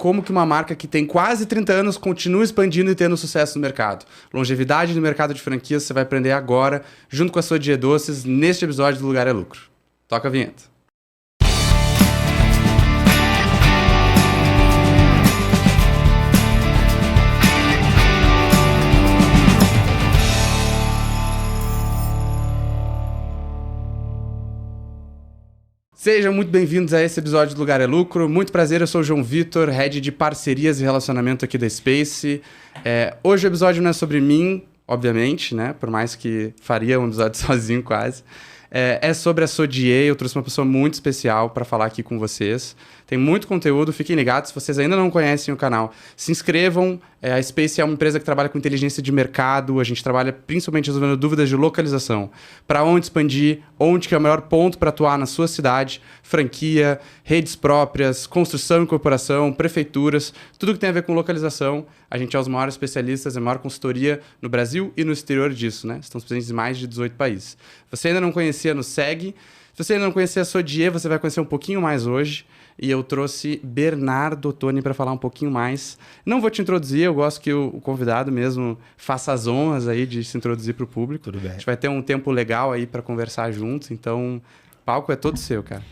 como que uma marca que tem quase 30 anos continua expandindo e tendo sucesso no mercado. Longevidade no mercado de franquias você vai aprender agora, junto com a Sodier Doces, neste episódio do Lugar é Lucro. Toca a vinheta. Sejam muito bem-vindos a esse episódio do Lugar é Lucro. Muito prazer, eu sou o João Vitor, Head de Parcerias e Relacionamento aqui da Space. Hoje o episódio não é sobre mim, obviamente, né? Por mais que faria um episódio sozinho quase. É sobre a Sodier. Eu trouxe uma pessoa muito especial para falar aqui com vocês. Tem muito conteúdo, fiquem ligados. Se vocês ainda não conhecem o canal, se inscrevam. A Space é uma empresa que trabalha com inteligência de mercado. A gente trabalha principalmente resolvendo dúvidas de localização. Para onde expandir, onde que é o melhor ponto para atuar na sua cidade, franquia, redes próprias, construção e incorporação, prefeituras, tudo que tem a ver com localização. A gente é os maiores especialistas, a maior consultoria no Brasil e no exterior disso, né? Estamos presentes em mais de 18 países. Se você ainda não conhecia, nos segue. Se você ainda não conhecia a Sodier, você vai conhecer um pouquinho mais hoje. E eu trouxe Bernardo Ottoni para falar um pouquinho mais. Não vou te introduzir, eu gosto que o convidado mesmo faça as honras aí de se introduzir para o público. Tudo bem. A gente vai ter um tempo legal aí para conversar juntos, então o palco é todo seu, cara.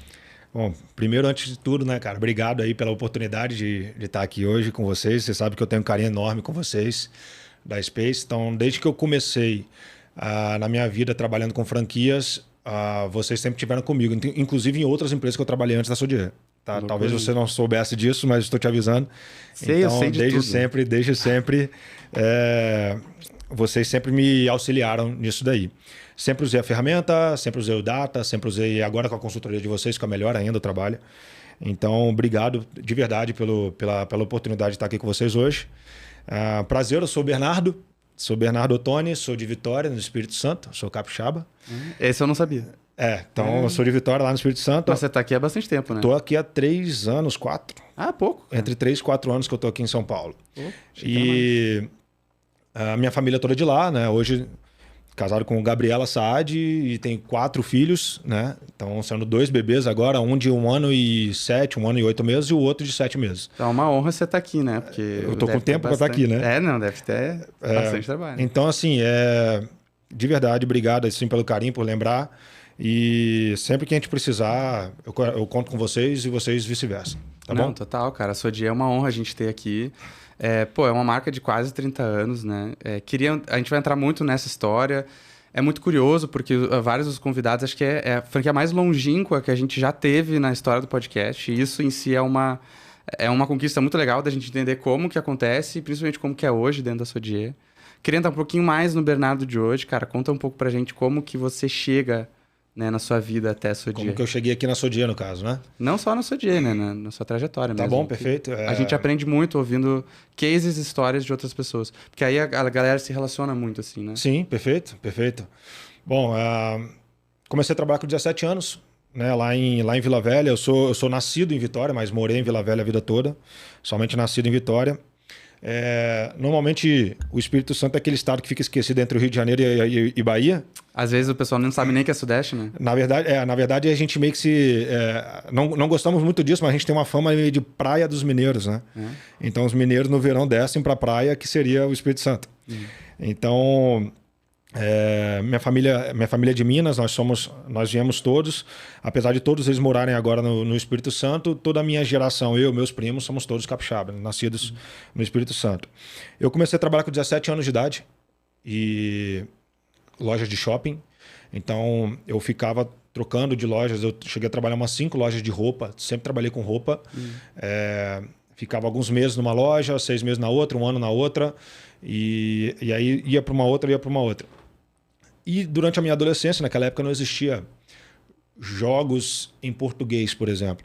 Bom, primeiro, antes de tudo, né, cara, obrigado aí pela oportunidade de estar aqui hoje com vocês. Você sabe que eu tenho um carinho enorme com vocês da Space. Então, desde que eu comecei na minha vida trabalhando com franquias, vocês sempre estiveram comigo, inclusive em outras empresas que eu trabalhei antes da Sodier. Tá? Talvez você não soubesse disso, mas estou te avisando. Sei, então, eu sei de desde sempre, vocês sempre me auxiliaram nisso daí. Sempre usei a ferramenta, sempre usei o data, sempre usei agora com a consultoria de vocês, que é melhor ainda o trabalho. Então, obrigado de verdade pela oportunidade de estar aqui com vocês hoje. Prazer, eu sou o Bernardo. Sou Bernardo Ottoni, sou de Vitória, no Espírito Santo, sou capixaba. Esse eu não sabia. Eu sou de Vitória, lá no Espírito Santo. Mas você está aqui há bastante tempo, né? Estou aqui há 3 anos, 4. Pouco. Cara. Entre 3 e 4 anos que eu estou aqui em São Paulo. E a minha família é toda de lá, né? Hoje, casado com Gabriela Saad e tem 4 filhos, né? Então, sendo 2 bebês agora, um de 1 ano e 7, 1 ano e 8 meses e o outro de 7 meses. Então é uma honra você estar aqui, né? Porque eu tô com tempo para estar aqui, né? Deve ter bastante trabalho. Então, assim, de verdade, obrigado assim, pelo carinho, por lembrar. E sempre que a gente precisar, eu conto com vocês e vocês vice-versa. Tá bom? Total, cara. A Sodier é uma honra a gente ter aqui. É uma marca de quase 30 anos, né? A gente vai entrar muito nessa história. É muito curioso, porque vários dos convidados, acho que é a franquia mais longínqua que a gente já teve na história do podcast. E isso em si é uma conquista muito legal da gente entender como que acontece, e principalmente como que é hoje dentro da Sodier. Queria entrar um pouquinho mais no Bernardo de hoje, cara. Conta um pouco pra gente como que você chega, né, na sua vida até a Sodier. Como que eu cheguei aqui na Sodier, no caso, né? Não só na Sodier, né? Na sua trajetória mesmo. Tá bom, perfeito. A gente aprende muito ouvindo cases e histórias de outras pessoas. Porque aí a galera se relaciona muito, assim, né? Sim, perfeito. Bom, comecei a trabalhar com 17 anos, né? Lá em Vila Velha. Eu sou nascido em Vitória, mas morei em Vila Velha a vida toda. Somente nascido em Vitória. Normalmente o Espírito Santo é aquele estado que fica esquecido entre o Rio de Janeiro e Bahia. Às vezes o pessoal não sabe nem que é Sudeste, né? Na verdade a gente meio que não gostamos muito disso, mas a gente tem uma fama de praia dos mineiros, né? Então os mineiros no verão descem para a praia, que seria o Espírito Santo. Então minha família é de Minas, nós viemos todos, apesar de todos eles morarem agora no Espírito Santo, toda a minha geração, meus primos, somos todos capixabas, nascidos no Espírito Santo. Eu comecei a trabalhar com 17 anos de idade e lojas de shopping, então eu ficava trocando de lojas, eu cheguei a trabalhar umas 5 lojas de roupa, sempre trabalhei com roupa, ficava alguns meses numa loja, 6 meses na outra, 1 ano na outra, e aí ia para uma outra. E durante a minha adolescência, naquela época não existia jogos em português, por exemplo.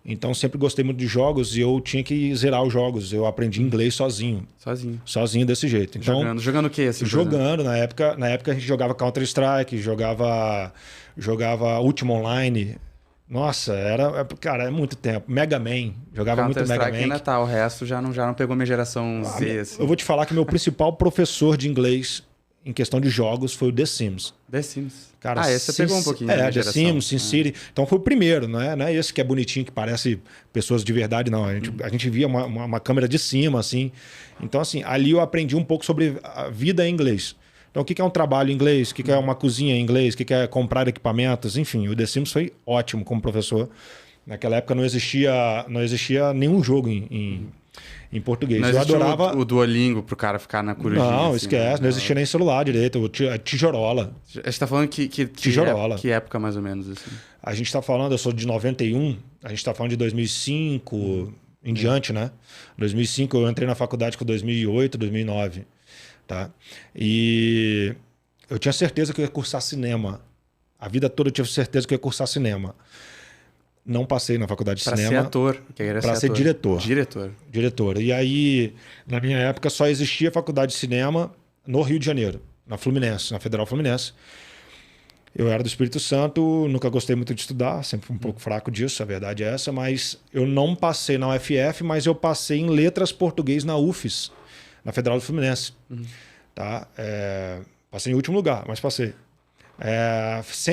Então sempre gostei muito de jogos e eu tinha que zerar os jogos. Eu aprendi inglês sozinho. Sozinho desse jeito. Então, jogando o quê? Assim, jogando. Na época a gente jogava Counter-Strike, jogava Ultima Online. Nossa, é muito tempo. Mega Man, jogava muito Mega Man. Ainda tá, o resto já não pegou minha geração Z. Assim. Eu vou te falar que meu principal professor de inglês em questão de jogos foi o The Sims. The Sims. Cara, Esse você pegou um pouquinho da minha The geração. Sims, SimCity. Então foi o primeiro, não é esse que é bonitinho, que parece pessoas de verdade, não. A gente via uma câmera de cima, assim. Então, assim, ali eu aprendi um pouco sobre a vida em inglês. Então, o que é um trabalho em inglês? O que é uma cozinha em inglês? O que é comprar equipamentos? Enfim, o The Sims foi ótimo como professor. Naquela época não existia nenhum jogo em português. Não eu adorava o Duolingo pro cara ficar na corujinha. Não, assim, esquece. né? Não existia nem celular direito. A tijorola. A gente tá falando Tijorola. Que época mais ou menos, assim? A gente tá falando, eu sou de 91, a gente tá falando de 2005 em diante, né? 2005 eu entrei na faculdade com 2008, 2009, tá? E eu tinha certeza que eu ia cursar cinema. A vida toda eu tive certeza que eu ia cursar cinema. Não passei na faculdade de cinema. Pra ser ator. Para ser diretor. Diretor. E aí, na minha época, só existia faculdade de cinema no Rio de Janeiro, na Fluminense, na Federal Fluminense. Eu era do Espírito Santo, nunca gostei muito de estudar, sempre fui um pouco fraco disso, a verdade é essa, mas eu não passei na UFF, mas eu passei em letras português na UFES, na Federal do Fluminense. Tá? Passei em último lugar, mas passei.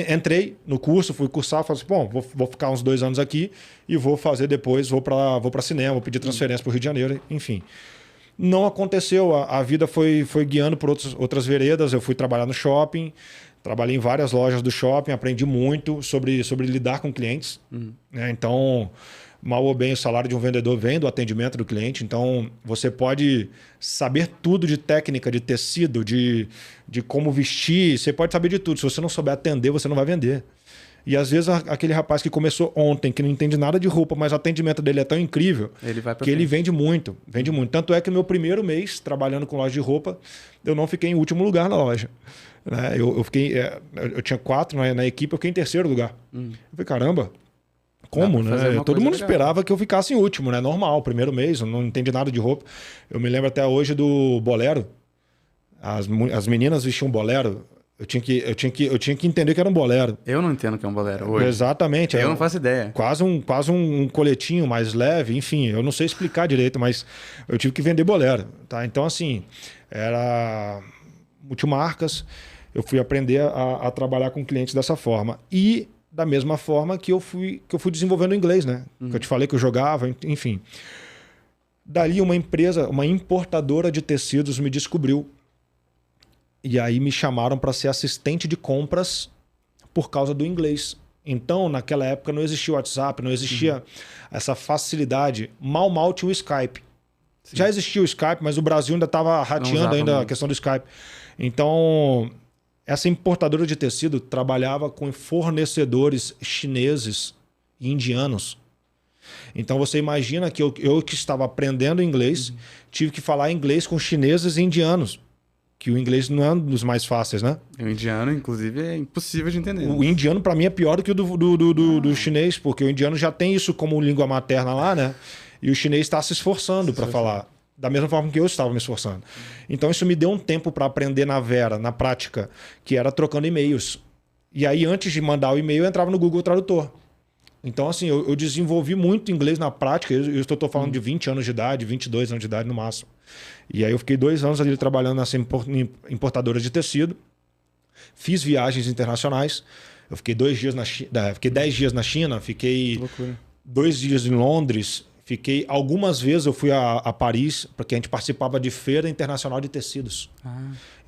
Entrei no curso, fui cursar, falei assim, bom, vou ficar uns 2 anos aqui e vou fazer depois, vou para cinema, vou pedir transferência para o Rio de Janeiro, enfim. Não aconteceu, a vida foi guiando por outras veredas, eu fui trabalhar no shopping, trabalhei em várias lojas do shopping, aprendi muito sobre lidar com clientes. Né? Então, mal ou bem, o salário de um vendedor vem do atendimento do cliente. Então, você pode saber tudo de técnica, de tecido, de como vestir. Você pode saber de tudo. Se você não souber atender, você não vai vender. E às vezes aquele rapaz que começou ontem, que não entende nada de roupa, mas o atendimento dele é tão incrível que ele vende muito. Vende muito. Tanto é que no meu primeiro mês, trabalhando com loja de roupa, eu não fiquei em último lugar na loja. Eu tinha 4 na equipe, eu fiquei em terceiro lugar. Eu falei, caramba, como, né? Todo mundo esperava que eu ficasse em último, né? Normal, primeiro mês, eu não entendi nada de roupa. Eu me lembro até hoje do bolero. As meninas vestiam bolero. Eu tinha que entender que era um bolero. Eu não entendo o que é um bolero hoje. Exatamente. Eu não faço ideia. Quase um coletinho mais leve, enfim, eu não sei explicar direito, mas eu tive que vender bolero, tá? Então, assim, era multimarcas, eu fui aprender a trabalhar com clientes dessa forma. E da mesma forma que eu fui desenvolvendo o inglês, né? Que eu te falei que eu jogava, enfim. Dali uma empresa, uma importadora de tecidos me descobriu. E aí me chamaram para ser assistente de compras por causa do inglês. Então, naquela época não existia o WhatsApp, não existia essa facilidade. Mal tinha o Skype. Sim. Já existia o Skype, mas o Brasil ainda estava rateando ainda a questão do Skype. Então, essa importadora de tecido trabalhava com fornecedores chineses e indianos. Então, você imagina que eu que estava aprendendo inglês, tive que falar inglês com chineses e indianos. Que o inglês não é um dos mais fáceis, né? O indiano, inclusive, é impossível de entender. O indiano, para mim, é pior do que o do chinês, porque o indiano já tem isso como língua materna lá, né? E o chinês está se esforçando para falar, da mesma forma que eu estava me esforçando. Então, isso me deu um tempo para aprender na vera, na prática, que era trocando e-mails. E aí, antes de mandar o e-mail, eu entrava no Google Tradutor. Então, assim, eu desenvolvi muito inglês na prática. Eu estou falando de 20 anos de idade, 22 anos de idade no máximo. E aí eu fiquei 2 anos ali trabalhando nessa importadora de tecido. Fiz viagens internacionais. Eu fiquei 10 dias na China, fiquei 2 dias em Londres. Algumas vezes eu fui a Paris, porque a gente participava de feira internacional de tecidos.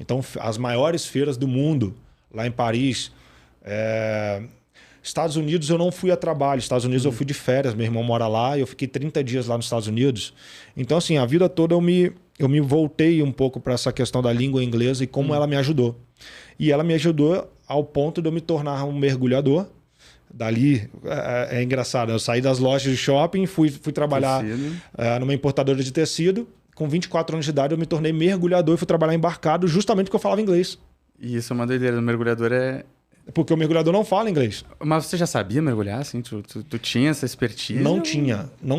Então, as maiores feiras do mundo, lá em Paris. Estados Unidos eu não fui a trabalho. Estados Unidos eu fui de férias. Meu irmão mora lá e eu fiquei 30 dias lá nos Estados Unidos. Então, assim, a vida toda eu me voltei um pouco para essa questão da língua inglesa e como ela me ajudou. E ela me ajudou ao ponto de eu me tornar um mergulhador. Dali, é engraçado, eu saí das lojas de shopping, fui trabalhar numa importadora de tecido. Com 24 anos de idade eu me tornei mergulhador e fui trabalhar embarcado justamente porque eu falava inglês. E isso é uma doideira. O mergulhador é... Porque o mergulhador não fala inglês. Mas você já sabia mergulhar, assim? Tu tinha essa expertise? Não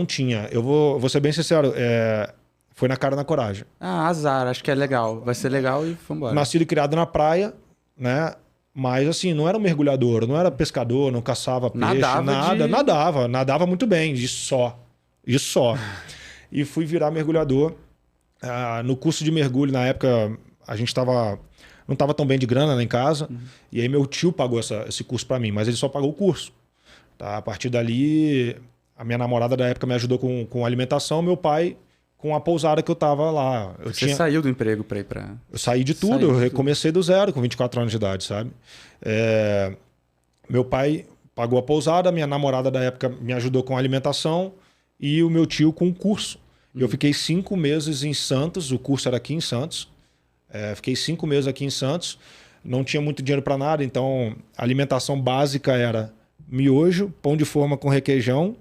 tinha. Eu vou ser bem sincero, foi na cara e na coragem. Azar, acho que é legal. Vai ser legal e vambora. Nascido e criado na praia, né? Mas assim, não era um mergulhador, não era pescador, não caçava peixe, nadava muito bem, isso só. E fui virar mergulhador. No curso de mergulho, na época, a gente estava não estava tão bem de grana lá em casa. E aí meu tio pagou esse curso para mim, mas ele só pagou o curso. Tá? A partir dali, a minha namorada da época me ajudou com alimentação, meu pai com a pousada que eu tava lá. Você saiu do emprego para ir para... Eu saí de tudo, eu recomecei do zero com 24 anos de idade, sabe? Meu pai pagou a pousada, minha namorada da época me ajudou com a alimentação e o meu tio com o curso. Eu fiquei 5 meses em Santos, o curso era aqui em Santos. Fiquei 5 meses aqui em Santos, não tinha muito dinheiro para nada, então a alimentação básica era miojo, pão de forma com requeijão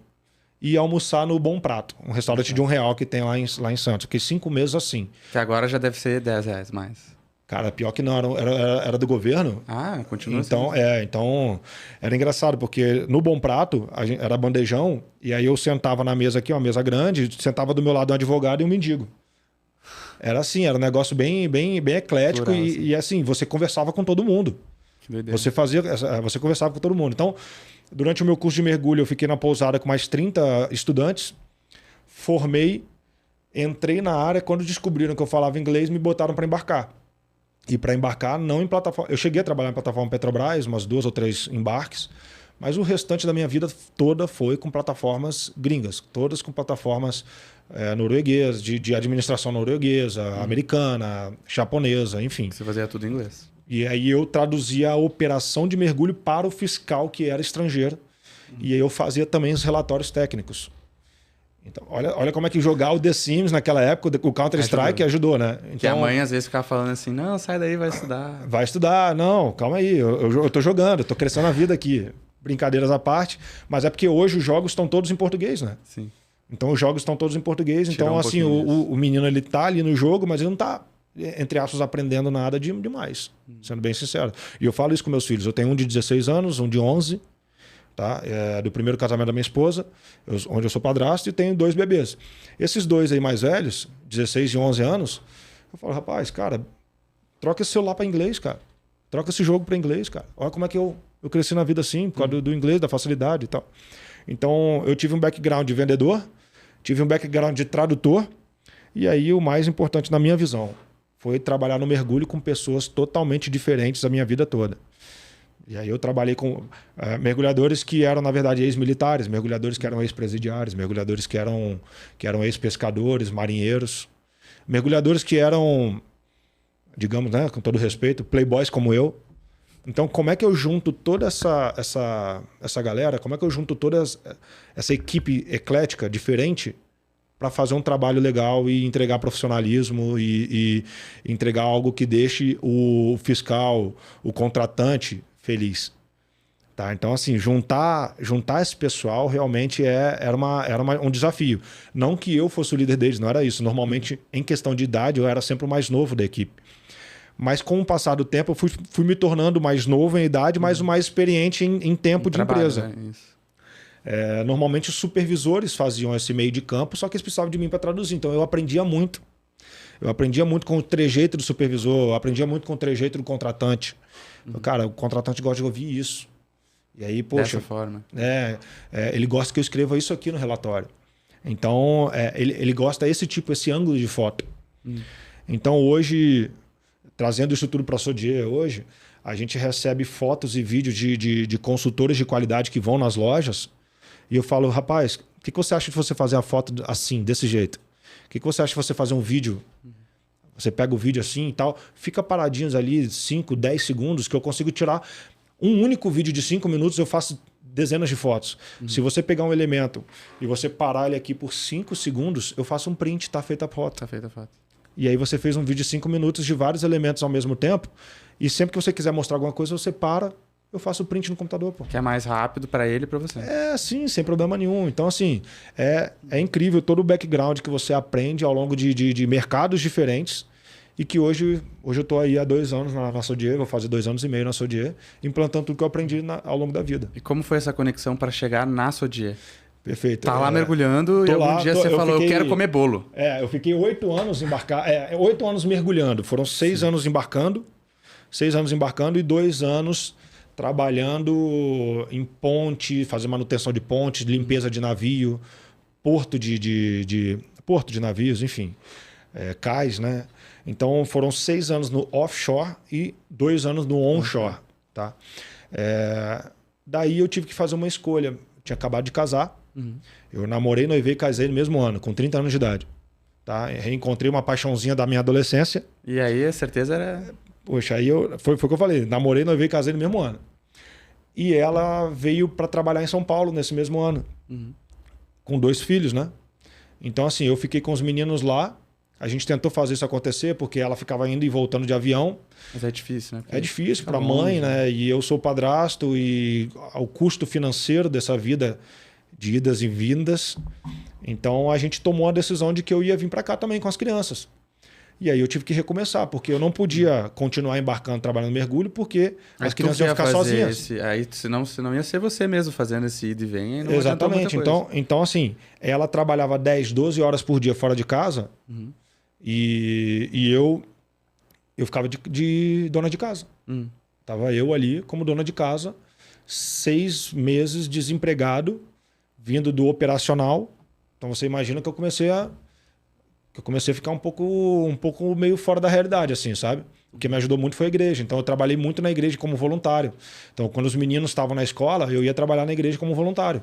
e almoçar no Bom Prato, um restaurante de R$1 que tem lá em Santos. Fiquei 5 meses assim. Que agora já deve ser R$10 mais. Cara, pior que não, era do governo. Ah, continua então, assim. Então era engraçado, porque no Bom Prato era bandejão, e aí eu sentava na mesa aqui, uma mesa grande, sentava do meu lado um advogado e um mendigo. Era assim, era um negócio bem eclético. Plural, e assim, você conversava com todo mundo. Que doideira. Você conversava com todo mundo. Então, durante o meu curso de mergulho, eu fiquei na pousada com mais 30 estudantes, formei, entrei na área, quando descobriram que eu falava inglês, me botaram para embarcar. E para embarcar, não em plataforma. Eu cheguei a trabalhar em plataforma Petrobras, umas 2 ou 3 embarques, mas o restante da minha vida toda foi com plataformas gringas, todas com plataformas norueguesas, de administração norueguesa, americana, japonesa, enfim. Você fazia tudo em inglês. E aí eu traduzia a operação de mergulho para o fiscal que era estrangeiro. E aí eu fazia também os relatórios técnicos. Então, olha como é que jogar o The Sims naquela época, o Counter-Strike ajudou, né? Então, que a mãe às vezes ficava falando assim, não, sai daí, vai estudar. Vai estudar, não, calma aí, eu tô jogando, eu tô crescendo a vida aqui. Brincadeiras à parte, mas é porque hoje os jogos estão todos em português, né? Sim. Então os jogos estão todos em português, Tirou então assim, pouquinho o menino ele tá ali no jogo, mas ele não tá, entre aspas, aprendendo nada demais, sendo bem sincero. E eu falo isso com meus filhos, eu tenho um de 16 anos, um de 11, tá? Do primeiro casamento da minha esposa, onde eu sou padrasto, e tenho 2 bebês. Esses 2 aí mais velhos, 16 e 11 anos, eu falo, rapaz, cara, troca esse celular para inglês, cara. Troca esse jogo para inglês, cara. Olha como é que eu cresci na vida assim, por causa do inglês, da facilidade e tal. Então, eu tive um background de vendedor, tive um background de tradutor, e aí o mais importante na minha visão foi trabalhar no mergulho com pessoas totalmente diferentes a minha vida toda. E aí eu trabalhei com mergulhadores que eram, na verdade, ex-militares, mergulhadores que eram ex-presidiários, mergulhadores que eram ex-pescadores, marinheiros, mergulhadores que eram, digamos, né, com todo respeito, playboys como eu. Então, como é que eu junto toda essa galera, como é que eu junto toda essa equipe eclética, diferente, para fazer um trabalho legal e entregar profissionalismo e entregar algo que deixe o fiscal, o contratante feliz. Tá? Então, assim, juntar esse pessoal realmente era um desafio. Não que eu fosse o líder deles, não era isso. Normalmente, em questão de idade, eu era sempre o mais novo da equipe. Mas com o passar do tempo, eu fui me tornando mais novo em idade, mas o mais experiente em tempo de trabalho, empresa. Né? Isso. Normalmente os supervisores faziam esse meio de campo, só que eles precisavam de mim para traduzir. Então eu aprendia muito. Eu aprendia muito com o trejeito do supervisor, eu aprendia muito com o trejeito do contratante. Cara, o contratante gosta de ouvir isso. E aí, poxa, dessa forma. Ele gosta que eu escreva isso aqui no relatório. Então, ele gosta esse ângulo de foto. Então, hoje, trazendo isso tudo para a Sodier hoje, a gente recebe fotos e vídeos de consultores de qualidade que vão nas lojas e eu falo, rapaz, o que você acha de você fazer a foto assim, desse jeito? O que você acha de você fazer um vídeo? Você pega o vídeo assim e tal, fica paradinhos ali 5, 10 segundos que eu consigo tirar um único vídeo de 5 minutos, eu faço dezenas de fotos. Se você pegar um elemento e você parar ele aqui por 5 segundos, eu faço um print, tá feita a foto. Tá feita a foto. E aí você fez um vídeo de 5 minutos de vários elementos ao mesmo tempo. E sempre que você quiser mostrar alguma coisa, você para, eu faço o print no computador. Pô. Que é mais rápido para ele e para você. Sim, sem problema nenhum. Então, assim, é incrível todo o background que você aprende ao longo de mercados diferentes. E que hoje eu estou aí há 2 anos na Sodier, vou fazer 2 anos e meio na Sodier, implantando tudo que eu aprendi ao longo da vida. E como foi essa conexão para chegar na Sodier? Perfeito. Tá lá mergulhando e algum dia você falou, eu quero comer bolo. Eu fiquei 8 anos 8 anos mergulhando. Foram 6 anos embarcando. 6 anos embarcando e 2 anos trabalhando em ponte, fazendo manutenção de pontes, limpeza de navio, porto de navios, enfim. cais, né? Então foram 6 anos no offshore e 2 anos no onshore, tá? Daí eu tive que fazer uma escolha. Eu tinha acabado de casar. Eu namorei, noivei e casei no mesmo ano, com 30 anos de idade. Tá? Reencontrei uma paixãozinha da minha adolescência. E aí a certeza era... Poxa, aí foi o que eu falei. Namorei, noivei e casei no mesmo ano. E ela veio para trabalhar em São Paulo nesse mesmo ano. Com 2 filhos, né? Então, assim, eu fiquei com os meninos lá. A gente tentou fazer isso acontecer porque ela ficava indo e voltando de avião. Mas é difícil, né? É difícil para a mãe, né? E eu sou padrasto e o custo financeiro dessa vida de idas e vindas. Então a gente tomou a decisão de que eu ia vir para cá também com as crianças. E aí eu tive que recomeçar, porque eu não podia continuar embarcando, trabalhando no mergulho, porque as crianças iam ficar sozinhas. Aí senão ia ser você mesmo fazendo esse ida e vem. E não exatamente. Então, assim, ela trabalhava 10, 12 horas por dia fora de casa e eu ficava de dona de casa. Tava eu ali como dona de casa, 6 meses desempregado, vindo do operacional. Então você imagina que eu comecei a ficar um pouco meio fora da realidade, assim, sabe? O que me ajudou muito foi a igreja. Então eu trabalhei muito na igreja como voluntário. Então quando os meninos estavam na escola, eu ia trabalhar na igreja como voluntário.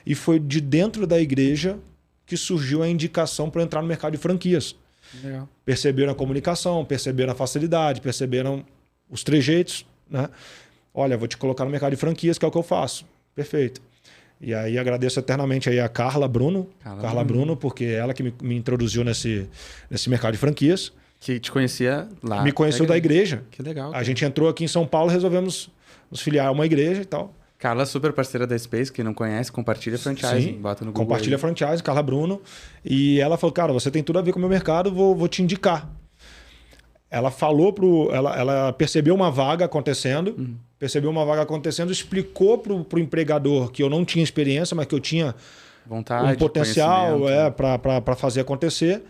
E foi de dentro da igreja que surgiu a indicação para eu entrar no mercado de franquias. Legal. Perceberam a comunicação, perceberam a facilidade, perceberam os trejeitos, né? Olha, vou te colocar no mercado de franquias, que é o que eu faço. Perfeito. E aí agradeço eternamente aí a Carla Bruno, porque ela que me introduziu nesse mercado de franquias. Que te conhecia lá. Me conheceu da igreja. Que legal. Cara. A gente entrou aqui em São Paulo, resolvemos nos filiar a uma igreja e tal. Carla, super parceira da Space, quem não conhece, compartilha franchise. Sim, bota no Google. compartilha franchise, Carla Bruno. E ela falou, cara, você tem tudo a ver com o meu mercado, vou te indicar. Ela ela percebeu uma vaga acontecendo, explicou pro empregador que eu não tinha experiência, mas que eu tinha vontade, um potencial para fazer acontecer.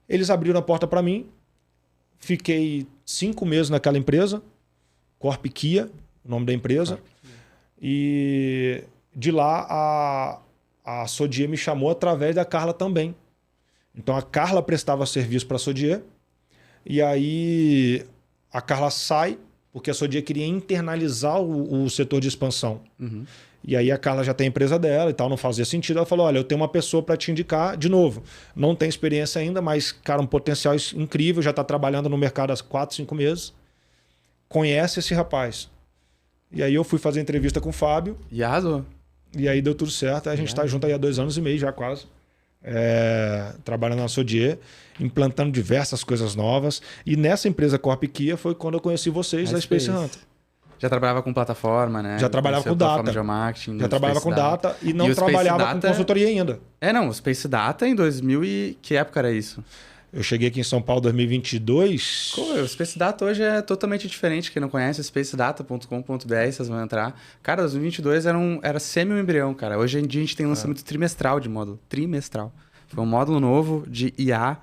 Eles abriram a porta para mim. Fiquei 5 meses naquela empresa, Corp Kia, o nome da empresa. E de lá a Sodier me chamou através da Carla também. Então a Carla prestava serviço para a Sodier. E aí a Carla sai, porque a Sodier queria internalizar o setor de expansão. E aí a Carla já tem a empresa dela e tal, não fazia sentido. Ela falou, olha, eu tenho uma pessoa para te indicar, de novo, não tem experiência ainda, mas, cara, um potencial incrível, já está trabalhando no mercado há 4, 5 meses. Conhece esse rapaz. E aí eu fui fazer entrevista com o Fábio. E arrasou. E aí deu tudo certo. A gente está junto aí há 2 anos e meio já quase. Trabalhando na Sodier, implantando diversas coisas novas. E nessa empresa Corp Kia foi quando eu conheci vocês da Space Hunter. Já trabalhava com plataforma, né? Já trabalhava com data. Já trabalhava com data e não trabalhava com consultoria ainda. Não, o Space Data em 2000 e... Que época era isso? Eu cheguei aqui em São Paulo em 2022. O Space Data hoje é totalmente diferente. Quem não conhece, spacedata.com.br, vocês vão entrar. Cara, 2022 era semi-embrião, cara. Hoje em dia a gente tem lançamento trimestral de módulo. Trimestral. Foi um módulo novo de IA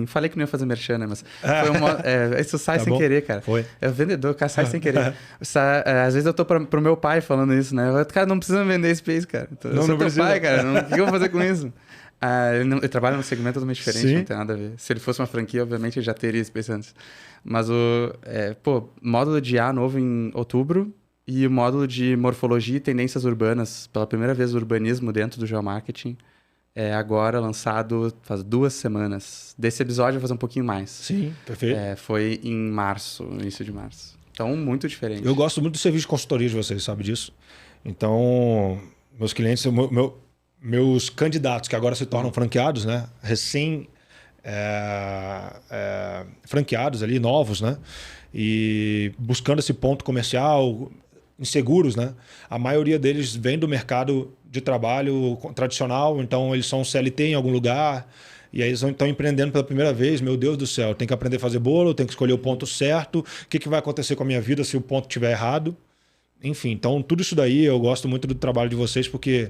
Falei que não ia fazer merchan, né? Mas foi isso sai sem querer, cara. Foi. É o vendedor, cara, sai sem querer. Às vezes eu tô pro meu pai falando isso, né? Cara, não precisa vender Space, cara. Eu sou teu pai, cara. O que eu vou fazer com isso? Ele trabalha num segmento totalmente diferente, não tem nada a ver. Se ele fosse uma franquia, obviamente ele já teria Space antes. Mas módulo de IA novo em outubro e o módulo de morfologia e tendências urbanas, pela primeira vez o urbanismo dentro do geomarketing. Agora lançado faz 2 semanas. Desse episódio eu vou fazer um pouquinho mais. Sim, perfeito. Foi em março, no início de março. Então, muito diferente. Eu gosto muito do serviço de consultoria de vocês, sabe disso? Então, meus clientes, meus candidatos que agora se tornam franqueados, né? Franqueados ali, novos, né? E buscando esse ponto comercial, inseguros, né? A maioria deles vem do mercado de trabalho tradicional, então eles são CLT em algum lugar, e aí eles estão empreendendo pela primeira vez. Meu Deus do céu, tem que aprender a fazer bolo, tem que escolher o ponto certo, o que vai acontecer com a minha vida se o ponto estiver errado. Enfim, então tudo isso daí eu gosto muito do trabalho de vocês, porque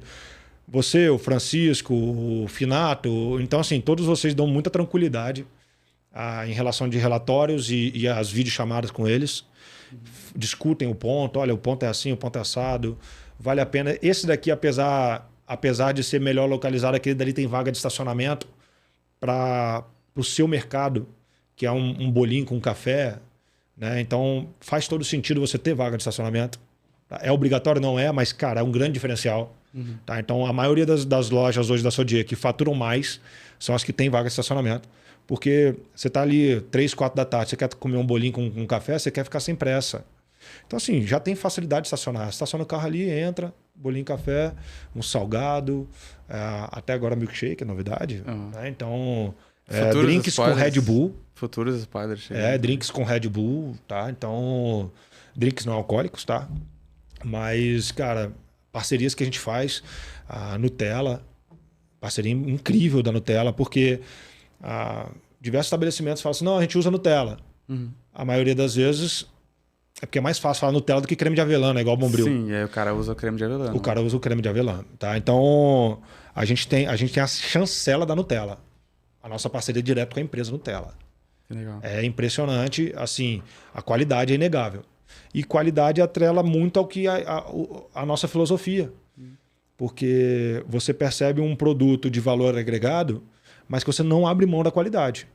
você, o Francisco, o Finato, então assim, todos vocês dão muita tranquilidade em relação de relatórios e as videochamadas com eles. Discutem o ponto, olha, o ponto é assim, o ponto é assado, vale a pena. Esse daqui, apesar de ser melhor localizado, aquele dali tem vaga de estacionamento para para o seu mercado, que é um bolinho com café, né? Então faz todo sentido você ter vaga de estacionamento. Tá? É obrigatório? Não é, mas, cara, é um grande diferencial. Tá? Então a maioria das lojas hoje da Sodier que faturam mais são as que têm vaga de estacionamento. Porque você está ali 3, 4 da tarde, você quer comer um bolinho com café, você quer ficar sem pressa. Então, assim, já tem facilidade de estacionar. Estaciona o carro ali, entra, bolinho, café, um salgado, até agora milkshake, é novidade. Né? Então, drinks com Red Bull. Futuros spoilers. Drinks com Red Bull, tá? Então, drinks não alcoólicos, tá? Mas, cara, parcerias que a gente faz, a Nutella, parceria incrível da Nutella, porque diversos estabelecimentos falam assim, não, a gente usa Nutella. A maioria das vezes é porque é mais fácil falar Nutella do que creme de avelã, né? Igual o Bombril. Sim, e aí o cara usa o creme de avelã. O cara usa o creme de avelã, tá? Então, a gente tem a chancela da Nutella. A nossa parceria direto com a empresa Nutella. Que legal. É impressionante, assim, a qualidade é inegável. E qualidade atrela muito ao que a nossa filosofia. Porque você percebe um produto de valor agregado, mas que você não abre mão da qualidade.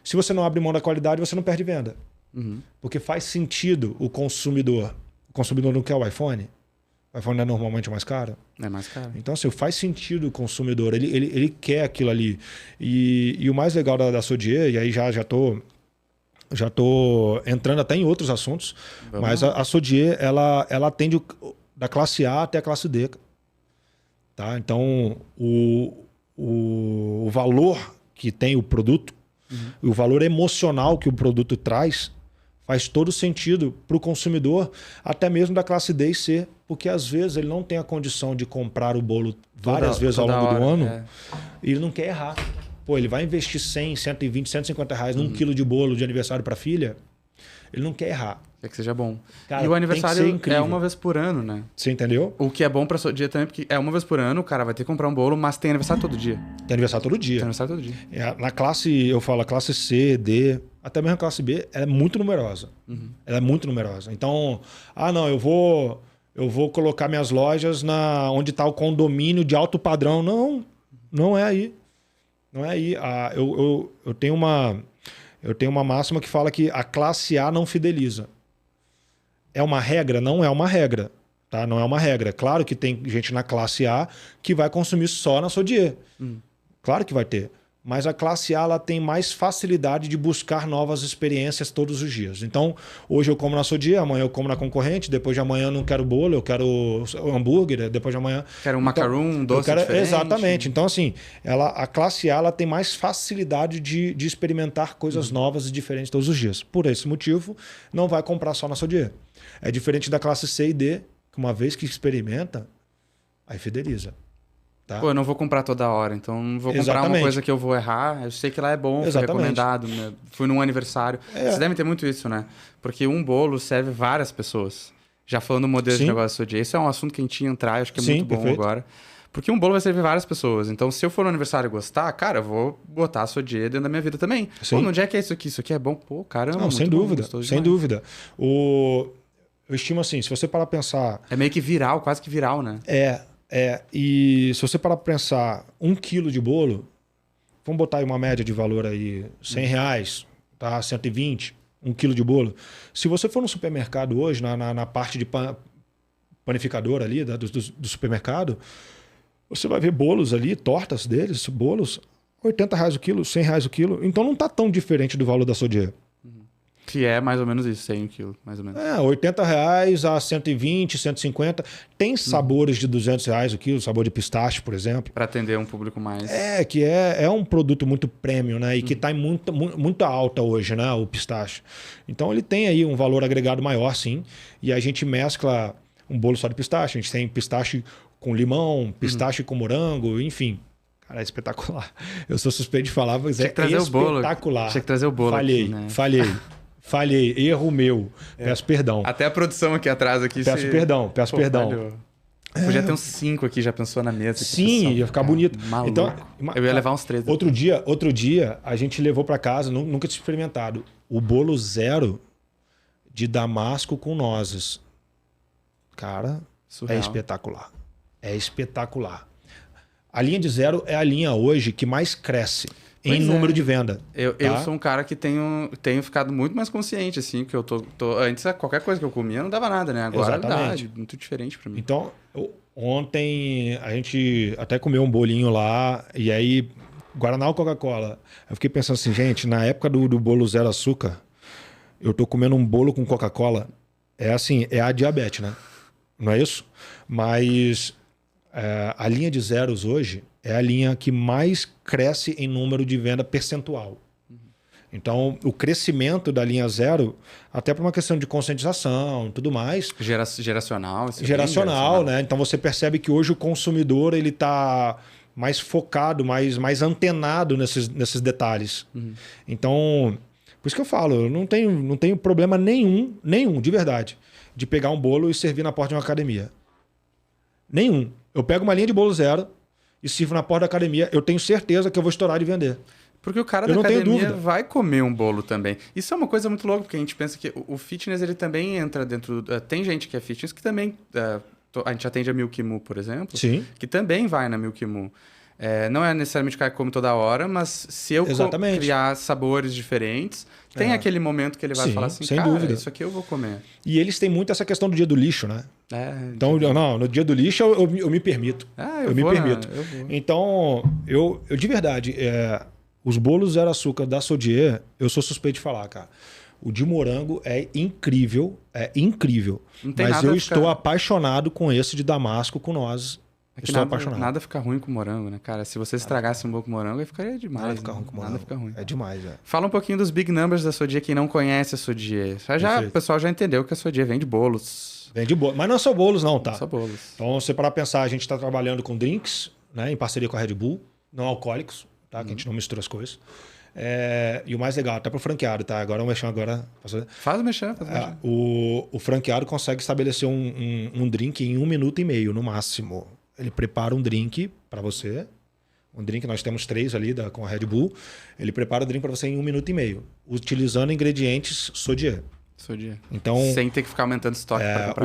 Se você não abre mão da qualidade, você não perde venda. Porque faz sentido o consumidor. O consumidor não quer o iPhone? O iPhone é normalmente mais caro? É mais caro. Então, assim, faz sentido o consumidor. Ele quer aquilo ali. E o mais legal da Sodier, e aí já tô entrando até em outros assuntos, mas a Sodier, ela atende da classe A até a classe D. Tá? Então, o valor que tem o produto, o valor emocional que o produto traz, faz todo sentido para o consumidor, até mesmo da classe D e C, porque às vezes ele não tem a condição de comprar o bolo várias vezes ao longo do ano e ele não quer errar. Pô, ele vai investir 100, 120, 150 reais num quilo de bolo de aniversário para a filha, ele não quer errar. Quer que seja bom. Cara, e o aniversário é uma vez por ano, né? Você entendeu? O que é bom pra Sodier também, porque é uma vez por ano, o cara vai ter que comprar um bolo, mas tem aniversário todo dia. Tem aniversário todo dia. Tem aniversário todo dia. Na classe, eu falo, a classe C, D, até mesmo a classe B, ela é muito numerosa. Ela é muito numerosa. Então, não, eu vou colocar minhas lojas onde está o condomínio de alto padrão. Não, não é aí. Não é aí. Eu tenho uma máxima que fala que a classe A não fideliza. É uma regra? Não é uma regra. Tá? Não é uma regra. Claro que tem gente na classe A que vai consumir só na Sodier. Claro que vai ter. Mas a classe A ela tem mais facilidade de buscar novas experiências todos os dias. Então, hoje eu como na Sodier, amanhã eu como na concorrente, depois de amanhã eu não quero bolo, eu quero hambúrguer, depois de amanhã... Quero um macaron, um doce diferente. Exatamente. Então, assim, a classe A ela tem mais facilidade de experimentar coisas novas e diferentes todos os dias. Por esse motivo, não vai comprar só na Sodier. É diferente da classe C e D, que uma vez que experimenta, aí fideliza. Tá? Pô, eu não vou comprar toda hora, então não vou comprar uma coisa que eu vou errar. Eu sei que lá é bom, foi recomendado, né? Fui num aniversário. Vocês devem ter muito isso, né? Porque um bolo serve várias pessoas. Já falando do modelo de negócio Sodier, isso é um assunto que a gente ia entrar, eu acho que é muito bom agora. Porque um bolo vai servir várias pessoas. Então, se eu for no aniversário e gostar, cara, eu vou botar a Sodier dentro da minha vida também. Pô, onde é que é isso aqui? Isso aqui é bom? Pô, caramba. Não, sem dúvida, sem dúvida. Eu estimo assim, se você parar pra pensar... É meio que viral, quase que viral, né? E se você parar para pensar 1 quilo de bolo, vamos botar aí uma média de valor aí, R$100, tá? 120, 1 quilo de bolo. Se você for no supermercado hoje, na parte de panificadora ali do supermercado, você vai ver bolos ali, tortas deles, bolos, R$80 o quilo, R$100 o quilo. Então não tá tão diferente do valor da Sodier. Que é mais ou menos isso, 100 quilos, mais ou menos. R$80 a 120, 150. Tem sabores de R$200 o quilo, sabor de pistache, por exemplo. Para atender um público mais... Que é um produto muito premium, né? E que está em muito alta hoje, né? O pistache. Então ele tem aí um valor agregado maior, sim. E a gente mescla um bolo só de pistache. A gente tem pistache com limão, pistache com morango, enfim. Cara, é espetacular. Eu sou suspeito de falar, mas é espetacular. Tinha que trazer o bolo. Falhei, aqui, né? Falhei, erro meu. Peço perdão. Até a produção aqui atrás aqui. Peço perdão. Falhou. Podia ter uns 5 aqui, já pensou na mesa? Sim, ia ficar bonito. Maluco. Então, eu ia levar uns 3. Outro dia, a gente levou para casa, nunca tinha experimentado, o bolo zero de damasco com nozes. Cara, surreal. É espetacular. É espetacular. A linha de zero é a linha hoje que mais cresce em número de venda. Eu sou um cara que tenho ficado muito mais consciente, assim, porque eu antes qualquer coisa que eu comia não dava nada, né? Agora dá, muito diferente para mim. Então, ontem a gente até comeu um bolinho lá, e aí, Guaraná ou Coca-Cola? Eu fiquei pensando assim, gente, na época do bolo zero açúcar, eu tô comendo um bolo com Coca-Cola, é assim, é a diabetes, né? Não é isso? Mas a linha de zeros hoje é a linha que mais cresce em número de venda percentual. Então, o crescimento da linha zero, até por uma questão de conscientização e tudo mais... Geracional. Geracional, né? Então, você percebe que hoje o consumidor ele está mais focado, mais antenado nesses detalhes. Então, por isso que eu falo, eu não tenho problema nenhum, de verdade, de pegar um bolo e servir na porta de uma academia. Nenhum. Eu pego uma linha de bolo zero e sirvo na porta da academia, eu tenho certeza que eu vou estourar de vender. Porque o cara da academia vai comer um bolo também. Isso é uma coisa muito louca, porque a gente pensa que o fitness ele também entra dentro... tem gente que é fitness que também... a gente atende a Milk Moo, por exemplo. Sim. Que também vai na Milk Moo. Não é necessariamente o cara que come toda hora, mas se eu criar sabores diferentes, tem aquele momento que ele vai falar assim, sem cara, dúvida. Isso aqui eu vou comer. E eles têm muito essa questão do dia do lixo, né? Então, no dia do lixo eu me permito. Eu me permito. Eu vou. Então, eu de verdade, os bolos zero açúcar da Sodier, eu sou suspeito de falar, cara. O de morango é incrível. Mas eu estou apaixonado com esse de Damasco com nozes. Estou apaixonado. Nada fica ruim com morango, né, cara? Se você estragasse um bolo com morango, aí ficaria demais. Nada fica ruim com morango. Nada fica ruim. É demais, Fala um pouquinho dos big numbers da Sodier, quem não conhece a Sodier. O pessoal já entendeu que a Sodier vende bolos. Vende bolos. Mas não é só bolos, não, tá? Não só bolos. Então, você parar pra pensar, a gente está trabalhando com drinks, né, em parceria com a Red Bull, não alcoólicos, tá? Que a gente não mistura as coisas. E o mais legal, até pro franqueado, tá? Agora vamos mexer agora. Faz mexer. O franqueado consegue estabelecer um drink em 1 minuto e meio, no máximo. Ele prepara um drink para você. Um drink, nós temos 3 ali com a Red Bull. Ele prepara o drink para você em 1 minuto e meio, utilizando ingredientes Sodier. Então, sem ter que ficar aumentando estoque para comprar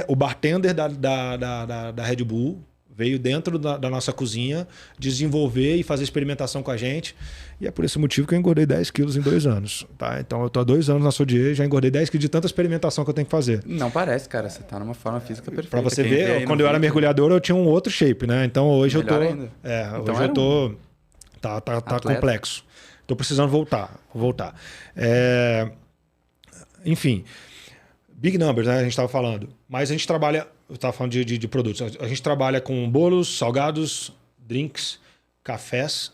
o bartender da Red Bull veio dentro da nossa cozinha desenvolver e fazer experimentação com a gente. E é por esse motivo que eu engordei 10 quilos em 2 anos. Tá? Então eu tô há 2 anos na Sodier, já engordei 10 quilos de tanta experimentação que eu tenho que fazer. Não parece, cara. Você tá numa forma física perfeita. Para você ver, quando eu era mergulhador, eu tinha um outro shape, né? Então hoje melhor eu tô... ainda. Hoje eu tô... Tá complexo. Tô precisando voltar. Enfim... Big numbers, né? A gente estava falando. Mas a gente trabalha... Eu estava falando de produtos. A gente trabalha com bolos, salgados, drinks, cafés,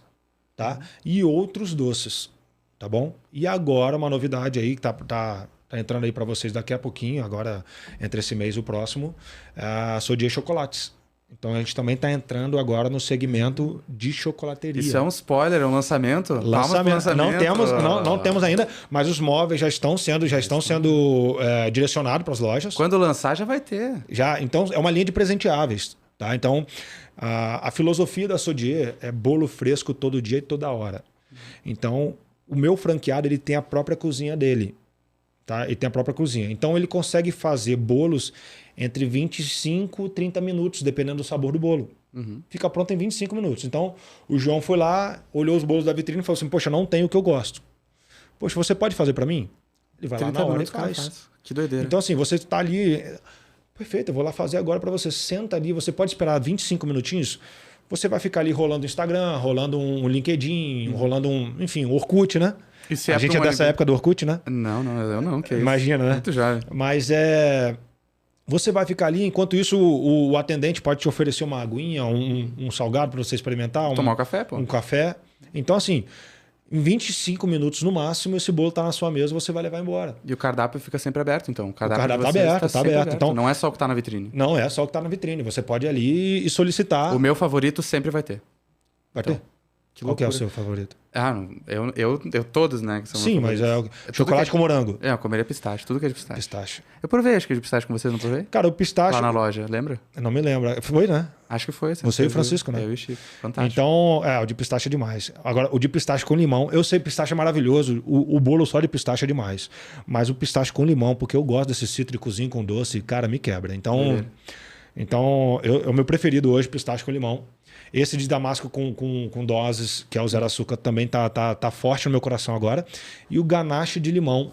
tá? E outros doces, tá bom? E agora uma novidade aí que tá entrando aí para vocês daqui a pouquinho, agora entre esse mês e o próximo, a Sodier Chocolates. Então a gente também está entrando agora no segmento de chocolateria. Isso é um spoiler, é um lançamento? Lançamento. Não temos ainda, mas os móveis já estão sendo direcionados para as lojas. Quando lançar já vai ter. Então é uma linha de presenteáveis. Tá? Então a filosofia da Sodier é bolo fresco todo dia e toda hora. Então o meu franqueado ele tem a própria cozinha dele. Tá? Ele tem a própria cozinha. Então ele consegue fazer bolos entre 25 e 30 minutos, dependendo do sabor do bolo. Fica pronto em 25 minutos. Então o João foi lá, olhou os bolos da vitrine e falou assim, poxa, não tem o que eu gosto. Poxa, você pode fazer para mim? Ele vai lá na hora e faz. Que doideira. Então assim, você está ali... Perfeito, eu vou lá fazer agora para você. Senta ali, você pode esperar 25 minutinhos. Você vai ficar ali rolando o Instagram, rolando um LinkedIn, rolando um Orkut, né? A gente é dessa época do Orkut, né? Não, eu não. Que imagina, né? Muito jovem. Mas você vai ficar ali, enquanto isso o atendente pode te oferecer uma aguinha, um salgado para você experimentar. Tomar um café, pô. Um café. Então, assim, em 25 minutos no máximo, esse bolo está na sua mesa, você vai levar embora. E o cardápio fica sempre aberto, então? O cardápio está aberto. Então, não é só o que está na vitrine. Não é só o que está na vitrine. Você pode ir ali e solicitar. O meu favorito sempre vai ter. Vai ter? Qual que é o seu favorito? Eu todos, né? Que são sim, mas chocolate com morango. Eu comeria pistache, tudo que é de pistache. Pistache. Eu provei, acho que de pistache com vocês, não provei? Cara, o pistache... Lá na loja, lembra? Não me lembro. Foi, né? Acho que foi. Você e o Francisco, né? Eu e o Chico. Fantástico. Então, o de pistache é demais. Agora, o de pistache com limão, eu sei que pistache é maravilhoso. O bolo só de pistache é demais. Mas o pistache com limão, porque eu gosto desse cítricozinho com doce, cara, me quebra. Então... Então, é o meu preferido hoje, pistache com limão. Esse de damasco com doses, que é o zero açúcar, também tá forte no meu coração agora. E o ganache de limão.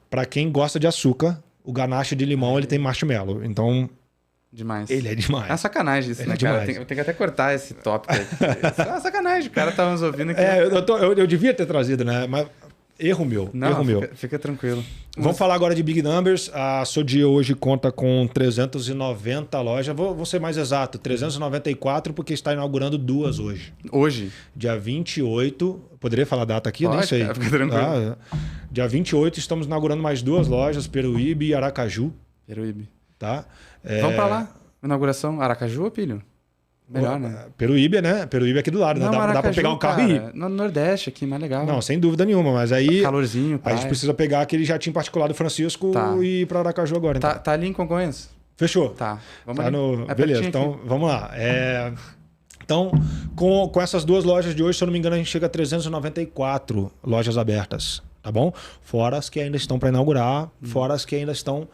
Para quem gosta de açúcar, o ganache de limão ele tem marshmallow. Então, demais. ele é demais. É sacanagem isso, Ele né, é cara? demais. Eu tenho que até cortar esse tópico aqui. Isso é uma sacanagem, o cara tá nos ouvindo aqui. Eu devia ter trazido, né? Mas erro meu. Não, erro meu. Fica tranquilo. Vamos falar agora de Big Numbers. A Sodier hoje conta com 390 lojas. Vou ser mais exato, 394, porque está inaugurando 2 hoje. Hoje? Dia 28. Poderia falar a data aqui? Pode, Nem sei. cara, fica tranquilo. Dia 28 estamos inaugurando mais 2 lojas, Peruíbe e Aracaju. Peruíbe. Tá? Vamos pra lá. Inauguração Aracaju ou Pilho? Melhor, né? Peruíbe, né? Peruíbe é aqui do lado, né? Dá pra pegar um carro e ir. No Nordeste aqui, mais legal. Não, sem dúvida nenhuma, mas aí calorzinho, a gente precisa pegar aquele jatinho particular do Francisco e ir para Aracaju agora. Então. Tá ali em Congonhas? Fechou. Tá. Vamos ali. Beleza, então vamos lá. Então, com essas 2 lojas de hoje, se eu não me engano, a gente chega a 394 lojas abertas, tá bom? Fora as que ainda estão para inaugurar, fora as que ainda estão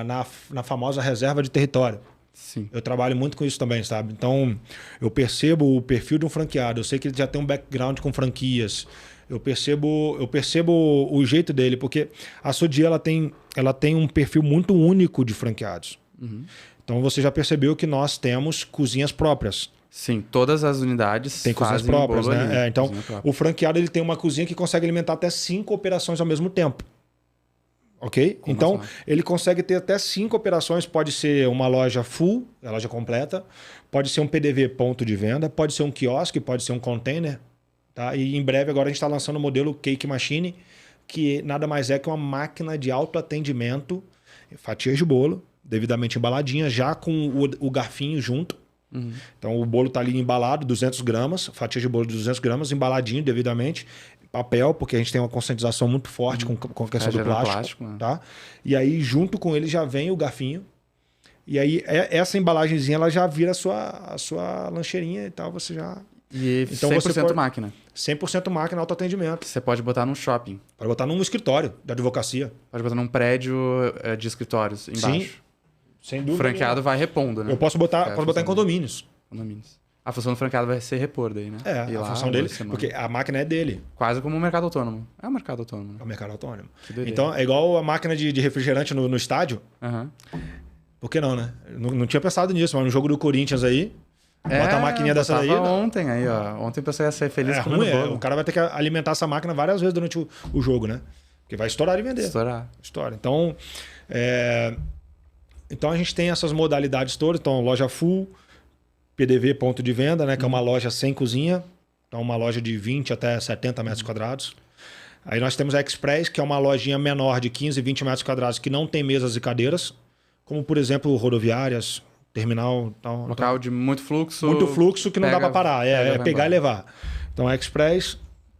na famosa reserva de território. Sim. Eu trabalho muito com isso também, sabe? Então, eu percebo o perfil de um franqueado. Eu sei que ele já tem um background com franquias. Eu percebo o jeito dele, porque a Sodier ela tem um perfil muito único de franqueados. Uhum. Então, você já percebeu que nós temos cozinhas próprias. Sim, todas as unidades tem cozinhas próprias, né? Então, o franqueado ele tem uma cozinha que consegue alimentar até 5 operações ao mesmo tempo. Ok? Então, ele consegue ter até 5 operações. Pode ser uma loja full, a loja completa. Pode ser um PDV ponto de venda. Pode ser um quiosque, pode ser um container. Tá? E em breve agora a gente está lançando o modelo Cake Machine, que nada mais é que uma máquina de autoatendimento, fatias de bolo, devidamente embaladinhas, já com o garfinho junto. Uhum. Então o bolo está ali embalado, 200 gramas, fatias de bolo de 200 gramas, embaladinho devidamente. Papel, porque a gente tem uma conscientização muito forte com a questão do plástico. Tá? E aí, junto com ele, já vem o garfinho. E aí, essa embalagenzinha ela já vira a sua lancheirinha e tal. Você já. E então 100% máquina. 100% máquina, autoatendimento. Você pode botar num shopping. Pode botar num escritório da advocacia. Pode botar num prédio de escritórios embaixo. Sim, sem dúvida. O franqueado vai repondo, né? Eu posso botar em condomínios. A função do franqueado vai ser repor daí, né? A função dele, porque a máquina é dele. Quase como um mercado autônomo. É um mercado autônomo. É um mercado autônomo. Então, é igual a máquina de refrigerante no estádio. Uhum. Por que não, né? Não tinha pensado nisso, mas no jogo do Corinthians aí, bota a maquininha dessa aí. Ontem aí, ó. Ontem o pessoal ia ser feliz com o O cara vai ter que alimentar essa máquina várias vezes durante o jogo, né? Porque vai estourar de vender. Estoura. Então a gente tem essas modalidades todas. Então, loja full, PDV ponto de venda, né? Que é uma loja sem cozinha. Então, uma loja de 20 até 70 metros quadrados. Aí nós temos a Express, que é uma lojinha menor de 15, 20 metros quadrados, que não tem mesas e cadeiras. Como, por exemplo, rodoviárias, terminal. Tal, local de muito fluxo. Muito fluxo que não dá para parar. É pegar e levar. Então, a Express,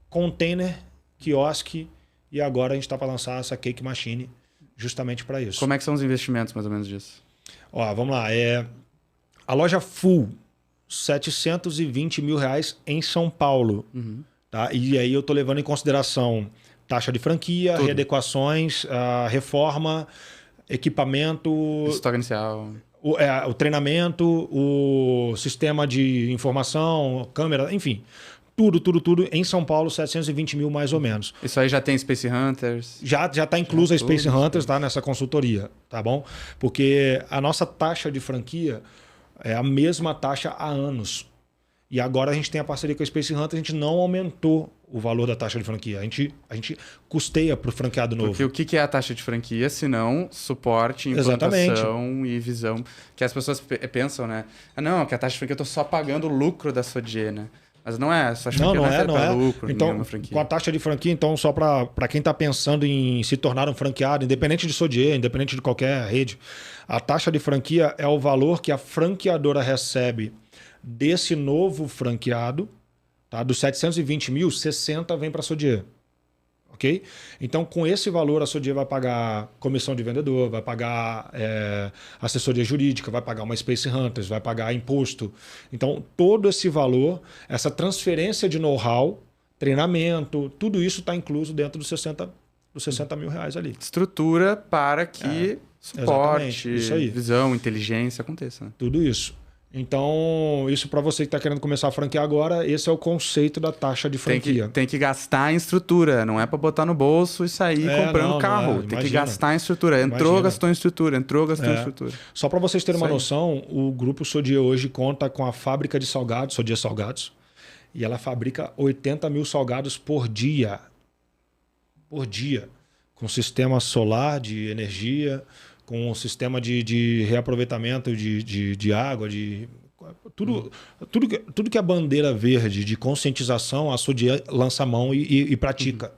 container, quiosque. E agora a gente está para lançar essa Cake Machine justamente para isso. Como é que são os investimentos, mais ou menos, disso? Ó, vamos lá. A loja full, R$720 mil em São Paulo. Uhum. Tá? E aí eu estou levando em consideração taxa de franquia, readequações, reforma, equipamento... Estoque inicial. O treinamento, o sistema de informação, câmera, enfim. Tudo em São Paulo, 720 mil mais ou menos. Isso aí já tem Space Hunters? Já está inclusa a Space Hunters, tá? Nessa consultoria, tá bom? Porque a nossa taxa de franquia é a mesma taxa há anos. E agora a gente tem a parceria com a Space Hunters, a gente não aumentou o valor da taxa de franquia. A gente custeia para o franqueado novo. Porque o que é a taxa de franquia, se não suporte, implantação e visão? Que as pessoas pensam, né? Não, que a taxa de franquia eu estou só pagando o lucro da Sodier, né? Mas não é, só não é lucro, então, com a taxa de franquia, então, só para quem está pensando em se tornar um franqueado, independente de Sodier, independente de qualquer rede, a taxa de franquia é o valor que a franqueadora recebe desse novo franqueado, tá? Dos 720 mil, 60 vem para a Sodier. Ok? Então, com esse valor, a Sodier vai pagar comissão de vendedor, vai pagar assessoria jurídica, vai pagar uma Space Hunters, vai pagar imposto. Então, todo esse valor, essa transferência de know-how, treinamento, tudo isso está incluso dentro dos 60 dos 60 mil reais ali. Estrutura para que suporte, isso aí. visão, inteligência aconteça. Né? Tudo isso. Então, isso para você que está querendo começar a franquear agora, esse é o conceito da taxa de franquia. Tem que gastar em estrutura, não é para botar no bolso e sair comprando carro. Tem que gastar em estrutura. Entrou, gastou em estrutura. Entrou, gastou em estrutura. Só para vocês terem uma noção, o Grupo Sodier hoje conta com a fábrica de salgados, Sodier Salgados, e ela fabrica 80 mil salgados por dia. Por dia. Com sistema solar de energia, com um sistema de reaproveitamento de água, tudo que é bandeira verde de conscientização, a Sodier lança a mão e pratica.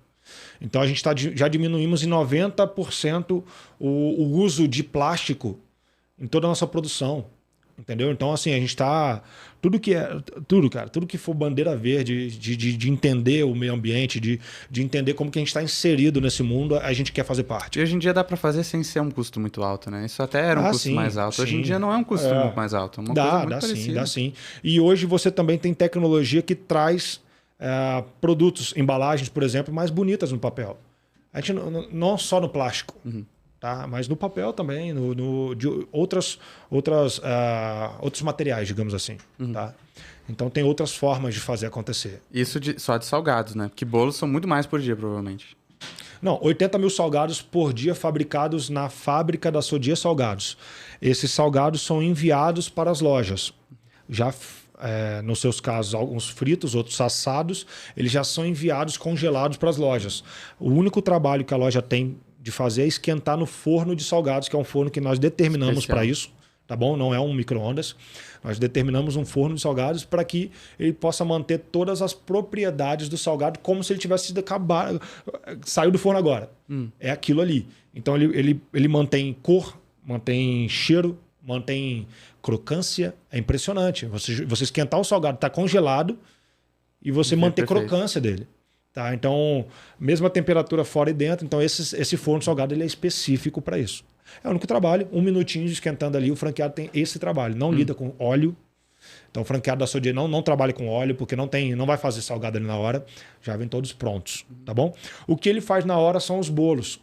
Então a gente já diminuímos em 90% o uso de plástico em toda a nossa produção. Entendeu? Então, assim, a gente está... Tudo, cara, tudo que for bandeira verde, de entender o meio ambiente, de entender como que a gente está inserido nesse mundo, a gente quer fazer parte. E hoje em dia dá para fazer sem ser um custo muito alto, né? Isso até era um custo mais alto. Hoje em dia não é um custo muito mais alto. É uma coisa muito parecida. Dá sim. E hoje você também tem tecnologia que traz produtos, embalagens, por exemplo, mais bonitas no papel. A gente não só no plástico. Tá? Mas no papel também, de outros materiais, digamos assim. Tá? Então tem outras formas de fazer acontecer. Isso só de salgados, né? Porque bolos são muito mais por dia, provavelmente. Não, 80 mil salgados por dia fabricados na fábrica da Sodier Salgados. Esses salgados são enviados para as lojas. Já, nos seus casos, alguns fritos, outros assados, eles já são enviados congelados para as lojas. O único trabalho que a loja tem de fazer é esquentar no forno de salgados, que é um forno que nós determinamos para isso, tá bom? Não é um micro-ondas. Nós determinamos um forno de salgados para que ele possa manter todas as propriedades do salgado como se ele tivesse sido acabado, saiu do forno agora. É aquilo ali. Então ele mantém cor, mantém cheiro, mantém crocância. É impressionante. Você esquentar o salgado, está congelado e você manter crocância dele. Tá? Então, mesma temperatura fora e dentro. Então, esse forno salgado ele é específico para isso. É o único trabalho. 1 minutinho esquentando ali. O franqueado tem esse trabalho. Não lida com óleo. Então, o franqueado da Sodier não trabalha com óleo, porque não vai fazer salgado ali na hora. Já vem todos prontos. Tá bom? O que ele faz na hora são os bolos.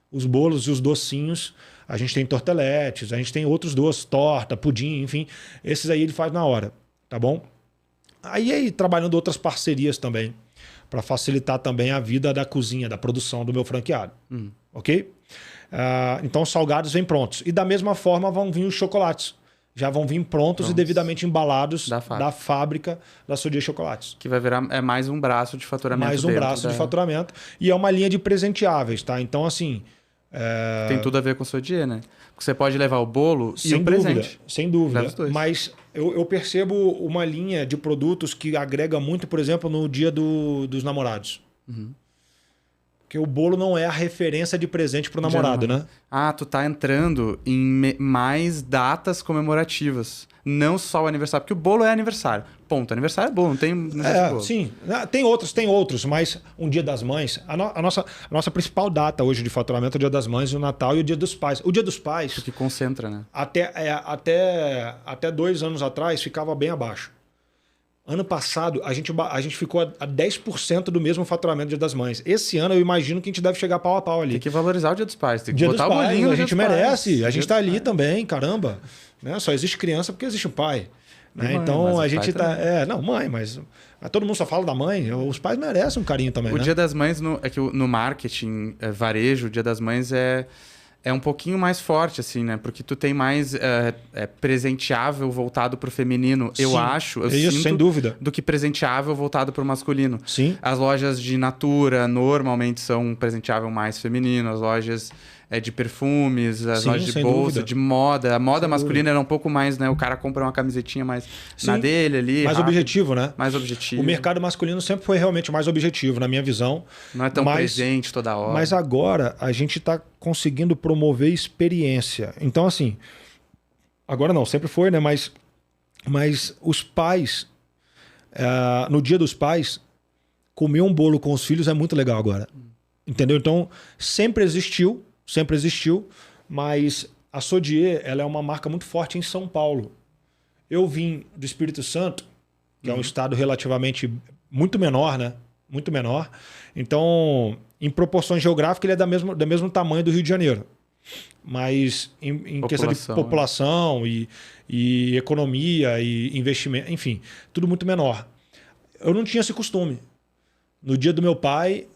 Os bolos e os docinhos. A gente tem torteletes, a gente tem outros doces, torta, pudim, enfim. Esses aí ele faz na hora. Tá bom? Aí trabalhando outras parcerias também, para facilitar também a vida da cozinha, da produção do meu franqueado. Ok? Então os salgados vêm prontos. E da mesma forma vão vir os chocolates. Já vão vir prontos e devidamente embalados da fábrica da Sodier Chocolates. Que vai virar mais um braço de faturamento. Mais um braço de faturamento. E é uma linha de presenteáveis, tá? Então, assim... Tem tudo a ver com a Sodier, né? Porque você pode levar o bolo e o presente. Sem dúvida. Mas eu percebo uma linha de produtos que agrega muito, por exemplo, no dia dos namorados. Porque o bolo não é a referência de presente para o namorado, né? Ah, tu tá entrando em mais datas comemorativas. Não só o aniversário, porque o bolo é aniversário. Ponto. Aniversário é bolo, não tem bolo. Sim. Tem outros, mas um Dia das Mães... A nossa principal data hoje de faturamento é o Dia das Mães, o Natal e o Dia dos Pais. O Dia dos Pais... Porque concentra, né? Até 2 anos atrás ficava bem abaixo. Ano passado, a gente ficou a 10% do mesmo faturamento do Dia das Mães. Esse ano, eu imagino que a gente deve chegar pau a pau ali. Tem que valorizar o Dia dos Pais. Tem que Dia botar dos o bolinho. Pais, a gente merece. A gente tá ali também, caramba. Né? Só existe criança porque existe o pai. Né? Mãe, então a gente tá... também. Não, mãe, mas todo mundo só fala da mãe. Os pais merecem um carinho também, O né? Dia das Mães, é que no marketing, varejo, o Dia das Mães é um pouquinho mais forte, assim, né? Porque tu tem mais presenteável voltado pro feminino, Sim, eu acho. isso, sem dúvida. Do que presenteável voltado pro masculino. Sim. As lojas de Natura normalmente são um presenteável mais feminino. As lojas de perfumes, as lojas de bolsa, dúvida. de moda. A moda Sem masculina era um pouco mais, né? O cara compra uma camisetinha mais na Sim. dele ali. Mais rápido, objetivo, né? Mais objetivo. O mercado masculino sempre foi realmente mais objetivo, na minha visão. Não é tão presente toda hora. Mas agora a gente está conseguindo promover experiência. Então, assim, agora não, sempre foi, né? Mas os pais, no Dia dos Pais, comer um bolo com os filhos é muito legal agora. Entendeu? Então, sempre existiu, mas a Sodier, ela é uma marca muito forte em São Paulo. Eu vim do Espírito Santo, que é um estado relativamente muito menor, né? muito menor. Então, em proporções geográficas, ele é do mesmo tamanho do Rio de Janeiro. Mas em questão de população e economia e investimento, enfim, tudo muito menor. Eu não tinha esse costume. No dia do meu pai,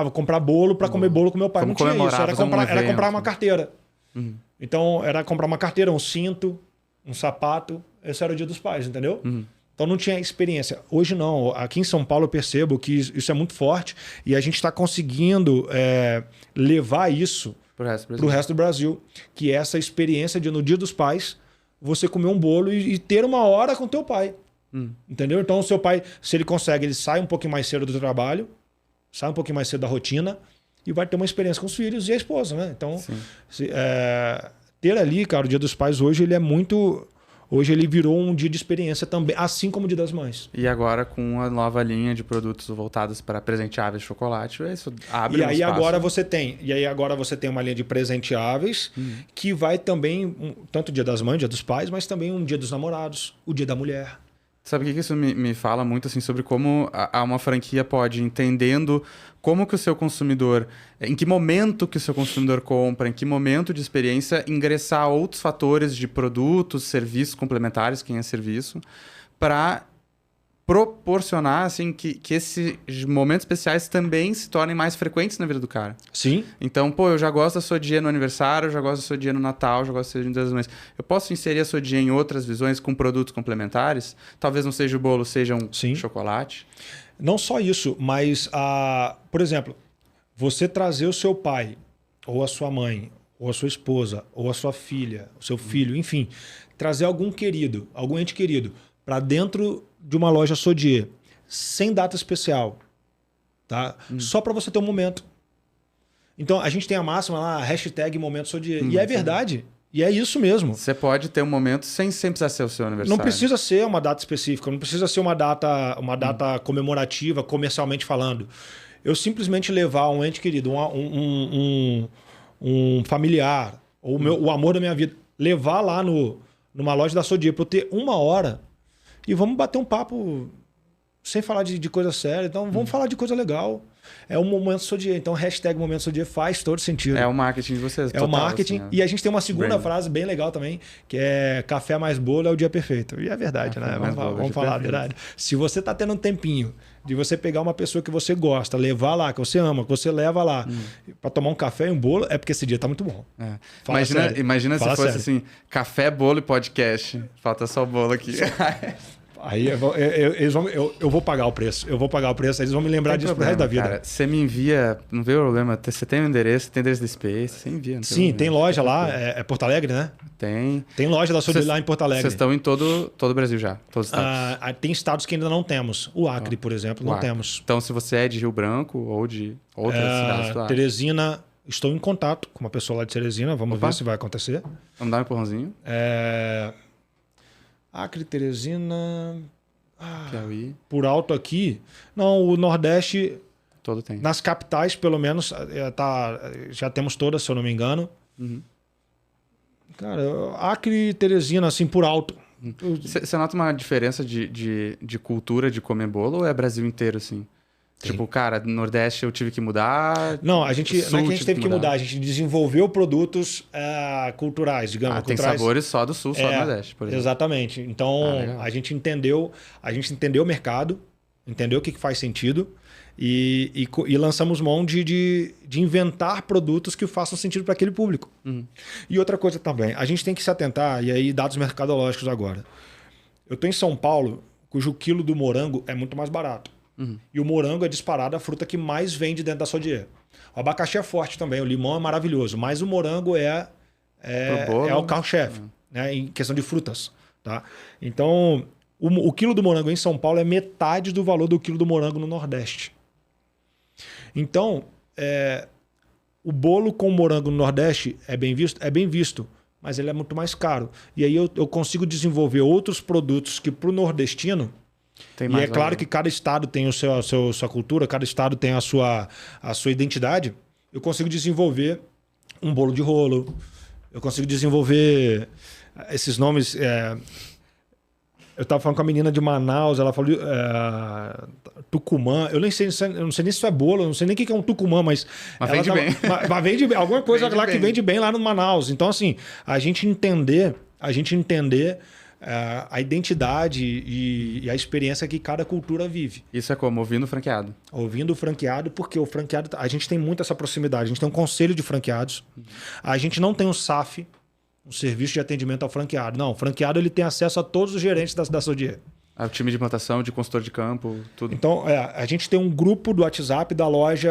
vou comprar bolo para comer bolo com meu pai. Como não tinha isso, era comprar uma carteira. Uhum. Então, era comprar uma carteira, um cinto, um sapato. Esse era o dia dos pais, entendeu? Uhum. Então não tinha experiência. Hoje não. Aqui em São Paulo eu percebo que isso é muito forte e a gente está conseguindo levar isso para o resto do Brasil. Que é essa experiência de no dia dos pais você comer um bolo e ter uma hora com teu pai. Entendeu? Então o seu pai, se ele consegue, ele sai um pouquinho mais cedo do trabalho, sai um pouquinho mais cedo da rotina e vai ter uma experiência com os filhos e a esposa, né? Então ter ali, cara, o dia dos pais hoje ele é muito... Hoje ele virou um dia de experiência também, assim como o Dia das Mães. E agora com a nova linha de produtos voltados para presenteáveis de chocolate, isso abre e aí agora você tem uma linha de presenteáveis que vai também, tanto o Dia das Mães, Dia dos Pais, mas também um Dia dos Namorados, o Dia da Mulher. Sabe o que isso me fala muito assim, sobre como uma franquia pode, entendendo como que o seu consumidor, em que momento que o seu consumidor compra, em que momento de experiência, ingressar outros fatores de produtos, serviços complementares, quem é serviço, para proporcionar assim, que esses momentos especiais também se tornem mais frequentes na vida do cara. Sim. Então, eu já gosto da Sodier no aniversário, eu já gosto da Sodier no Natal, eu já gosto da Sodier no Dia das Mães. Eu posso inserir a Sodier em outras visões com produtos complementares? Talvez não seja o bolo, seja um chocolate. Não só isso, mas, por exemplo, você trazer o seu pai, ou a sua mãe, ou a sua esposa, ou a sua filha, o seu filho, enfim, trazer algum ente querido, para dentro de uma loja Sodier, sem data especial, tá? Só para você ter um momento. Então, a gente tem a máxima lá, hashtag Momento Sodier. E é verdade. E é isso mesmo. Você pode ter um momento sem precisar ser o seu aniversário. Não precisa ser uma data específica, não precisa ser uma data comemorativa, comercialmente falando. Eu simplesmente levar um ente querido, um familiar, ou o amor da minha vida, levar lá numa loja da Sodier para eu ter uma hora e vamos bater um papo sem falar de coisa séria. Então vamos falar de coisa legal. É o Momento Sodier. Então hashtag Momento Sodier faz todo sentido. É o marketing de vocês. É o marketing. Assim, e a gente tem uma segunda frase bem legal também, que é café mais bolo é o dia perfeito. E é verdade, né? Vamos falar a verdade. Se você tá tendo um tempinho de você pegar uma pessoa que você gosta, levar lá, que você ama, que você leva lá para tomar um café e um bolo, é porque esse dia tá muito bom. Imagina se fosse assim, café, bolo e podcast. Falta só o bolo aqui. Aí eu vou pagar o preço. Eu vou pagar o preço, eles vão me lembrar disso pro resto da vida. Cara, você me envia, não vê o problema. Você tem o endereço, tem endereço da Space, você envia. Sim, tem loja lá, é Porto Alegre, né? Tem loja da Sodier lá em Porto Alegre. Vocês estão em todo o Brasil já, todos os estados. Tem estados que ainda não temos. O Acre, por exemplo, não temos. Então, se você é de Rio Branco ou de outras cidades lá. Teresina, estou em contato com uma pessoa lá de Teresina, vamos ver se vai acontecer. Vamos dar um empurrãozinho. Acre, Teresina... Piauí. Por alto aqui. Não, o Nordeste... Todo tem. Nas capitais, pelo menos, já temos todas, se eu não me engano. Cara, Acre e Teresina, assim, por alto. Você nota uma diferença de cultura de comer bolo ou é Brasil inteiro, assim? Sim. Tipo, cara, no Nordeste eu tive que mudar. Não, não é que a gente teve que mudar, a gente desenvolveu produtos culturais, digamos. Tem sabores só do Sul, só do Nordeste, por exemplo. Exatamente. Então, a gente entendeu o mercado, entendeu o que faz sentido e lançamos mão de inventar produtos que façam sentido para aquele público. E outra coisa também, a gente tem que se atentar, e aí dados mercadológicos agora. Eu estou em São Paulo, cujo quilo do morango é muito mais barato. E o morango é disparado a fruta que mais vende dentro da Sodier. O abacaxi é forte também, o limão é maravilhoso, mas o morango é o carro-chefe, né, em questão de frutas. Tá? Então, o quilo do morango em São Paulo é metade do valor do quilo do morango no Nordeste. Então, o bolo com morango no Nordeste é bem visto? É bem visto, mas ele é muito mais caro. E aí eu consigo desenvolver outros produtos que para o nordestino... E é claro que cada estado tem sua cultura, cada estado tem a sua identidade. Eu consigo desenvolver um bolo de rolo, eu consigo desenvolver esses nomes... Eu tava falando com a menina de Manaus, ela falou Tucumã. Eu não sei nem se isso é bolo, eu não sei nem o que é um Tucumã, mas vende bem. Mas vende bem. Alguma coisa Vende lá bem. que vende bem lá no Manaus. Então, assim, a gente entender a identidade e a experiência que cada cultura vive. Isso é como? Ouvindo o franqueado. Ouvindo o franqueado, porque o franqueado, a gente tem muito essa proximidade. A gente tem um conselho de franqueados. A gente não tem um SAF, um serviço de atendimento ao franqueado. Não, o franqueado ele tem acesso a todos os gerentes da Sodier. O time de implantação, de consultor de campo, tudo. Então, a gente tem um grupo do WhatsApp da loja...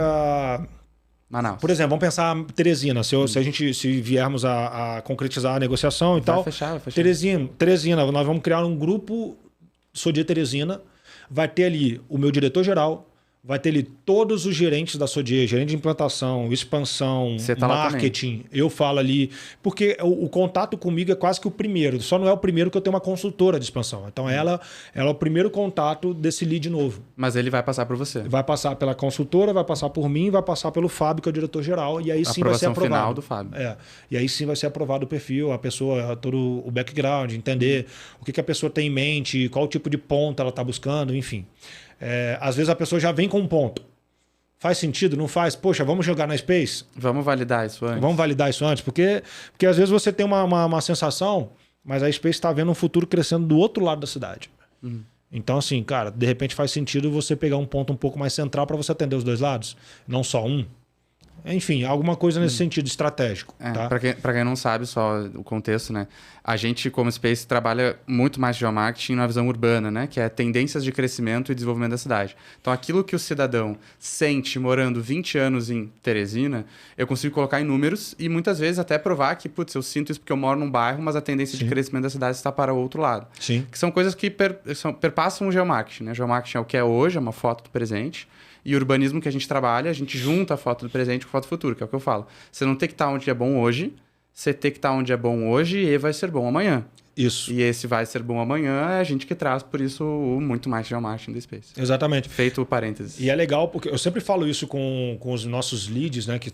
Manaus. Por exemplo, vamos pensar Teresina. Se viermos a concretizar a negociação e Vai tal. fechar. Teresina, nós vamos criar um grupo Sodier Teresina. Vai ter ali o meu diretor-geral, vai ter ali todos os gerentes da Sodier, gerente de implantação, expansão, tá marketing. Eu falo ali, porque o contato comigo é quase que o primeiro, só não é o primeiro que eu tenho uma consultora de expansão. Então ela é o primeiro contato desse lead novo. Mas ele vai passar por você. Vai passar pela consultora, vai passar por mim, vai passar pelo Fábio, que é o diretor-geral, e aí sim vai ser aprovado. Final do Fábio. E aí sim vai ser aprovado o perfil, a pessoa, todo o background, entender o que a pessoa tem em mente, qual tipo de ponta ela está buscando, enfim. Às vezes a pessoa já vem com um ponto. Faz sentido? Não faz? Poxa, vamos jogar na Space? Vamos validar isso antes. Vamos validar isso antes, porque às vezes você tem uma sensação, mas a Space está vendo um futuro crescendo do outro lado da cidade. Então, assim, cara, de repente faz sentido você pegar um ponto um pouco mais central para você atender os dois lados, não só um. Enfim, alguma coisa nesse sentido estratégico. Tá? Para quem não sabe, só o contexto, né? A gente, como Space, trabalha muito mais geomarketing na visão urbana, né? Que é tendências de crescimento e desenvolvimento da cidade. Então, aquilo que o cidadão sente morando 20 anos em Teresina, eu consigo colocar em números e muitas vezes até provar que, putz, eu sinto isso porque eu moro num bairro, mas a tendência de crescimento da cidade está para o outro lado. Sim. Que são coisas que perpassam o geomarketing, né? Geomarketing é o que é hoje, é uma foto do presente. E o urbanismo que a gente trabalha, a gente junta a foto do presente com a foto do futuro, que é o que eu falo. Você não tem que estar onde é bom hoje, você tem que estar onde é bom hoje e vai ser bom amanhã. Isso. E esse vai ser bom amanhã é a gente que traz, por isso, o muito mais geomarketing do Space. Exatamente. Feito o parênteses. E é legal, porque eu sempre falo isso com os nossos leads, né, que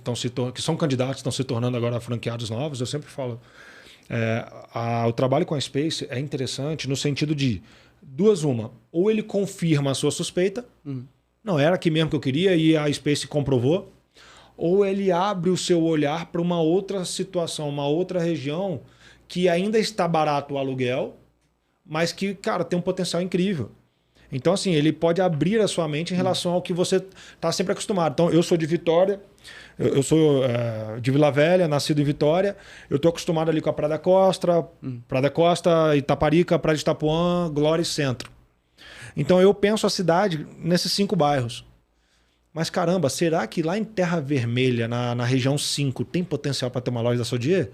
são candidatos, estão se tornando agora franqueados novos, eu sempre falo. O trabalho com a Space é interessante no sentido de duas uma. Ou ele confirma a sua suspeita, não era aqui mesmo que eu queria e a Space comprovou, ou ele abre o seu olhar para uma outra situação, uma outra região que ainda está barato o aluguel, mas que, cara, tem um potencial incrível. Então, assim, ele pode abrir a sua mente em relação ao que você está sempre acostumado. Então, eu sou de Vitória, eu sou de Vila Velha, nascido em Vitória, eu estou acostumado ali com a Praia da Costa, Itaparica, Praia de Itapuã, Glória e Centro. Então eu penso a cidade nesses 5 bairros. Mas caramba, será que lá em Terra Vermelha, na região 5, tem potencial para ter uma loja da Sodier?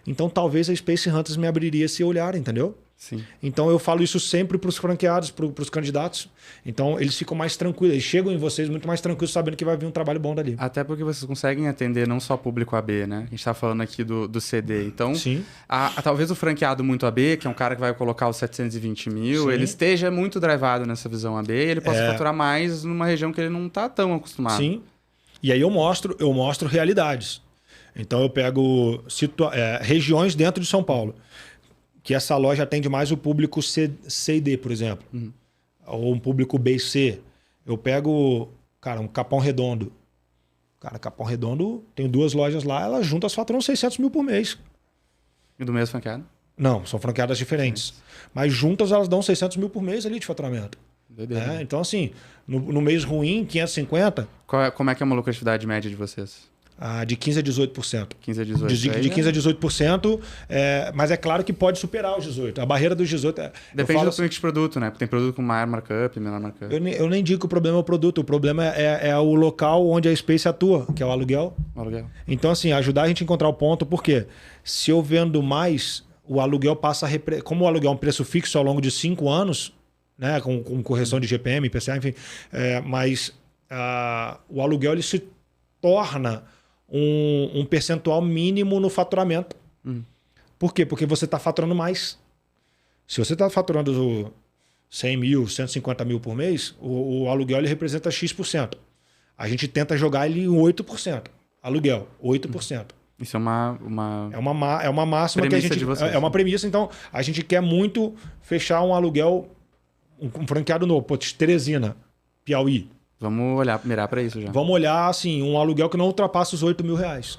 Então talvez a Space Hunters me abriria esse olhar, entendeu? Sim. Então eu falo isso sempre para os franqueados, para os candidatos. Então eles ficam mais tranquilos, eles chegam em vocês muito mais tranquilos, sabendo que vai vir um trabalho bom dali. Até porque vocês conseguem atender não só público AB, né? A gente está falando aqui do CD. Então, Sim. Talvez o franqueado muito AB, que é um cara que vai colocar os 720 mil, Sim. ele esteja muito drivado nessa visão AB e ele possa faturar mais numa região que ele não está tão acostumado. Sim. E aí eu mostro realidades. Então eu pego regiões dentro de São Paulo, que essa loja atende mais o público C e D, por exemplo. Ou um público B e C. Eu pego, cara, um Capão Redondo. Cara, Capão Redondo, tem 2 lojas lá, elas juntas faturam 600 mil por mês. E do mesmo franqueado? Não, são franqueadas diferentes. Mas juntas elas dão 600 mil por mês ali de faturamento. Doideira. Então, assim, no mês ruim, 550... Como é que é uma lucratividade média de vocês? De 15% a 18%. 15% a 18%. De 15% a 18%, mas é claro que pode superar os 18%. A barreira dos 18%... Depende do mix de produto, né? Porque tem produto com maior markup, menor markup. Eu nem digo que o problema é o produto. O problema é o local onde a Space atua, que é o aluguel. Então, assim, ajudar a gente a encontrar o ponto, porque se eu vendo mais, o aluguel passa a... Como o aluguel é um preço fixo ao longo de 5 anos, né? Com correção de GPM, IPCA, enfim, mas o aluguel ele se torna um percentual mínimo no faturamento. Por quê? Porque você está faturando mais. Se você está faturando 100 mil, 150 mil por mês, o aluguel ele representa X%. A gente tenta jogar ele em 8%. Aluguel, 8%. Isso é uma... É uma máxima que a gente... de vocês. É uma premissa, então a gente quer muito fechar um aluguel, um franqueado novo, pô, Teresina, Piauí. Vamos mirar para isso já. Vamos olhar, assim, um aluguel que não ultrapassa os R$8.000.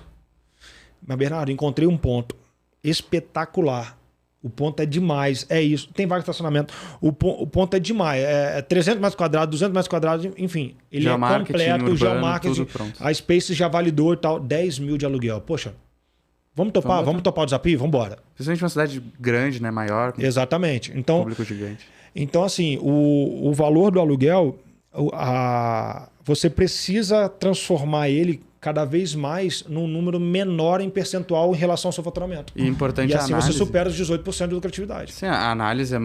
Mas, Bernardo, encontrei um ponto espetacular. O ponto é demais, é isso. Tem vaga de estacionamento. O ponto é demais. É 300 metros quadrados, 200 metros quadrados, enfim. Ele é completo, o geomarketing. A Space já validou e tal. 10 mil de aluguel. Poxa, vamos topar? Vamos topar o desafio? Vamos embora. Principalmente uma cidade grande, né? Maior. Exatamente. Então, público gigante. Então, assim, o valor do aluguel, você precisa transformar ele cada vez mais num número menor em percentual em relação ao seu faturamento. E importante assim a análise. Você supera os 18% de lucratividade. Sim, a análise é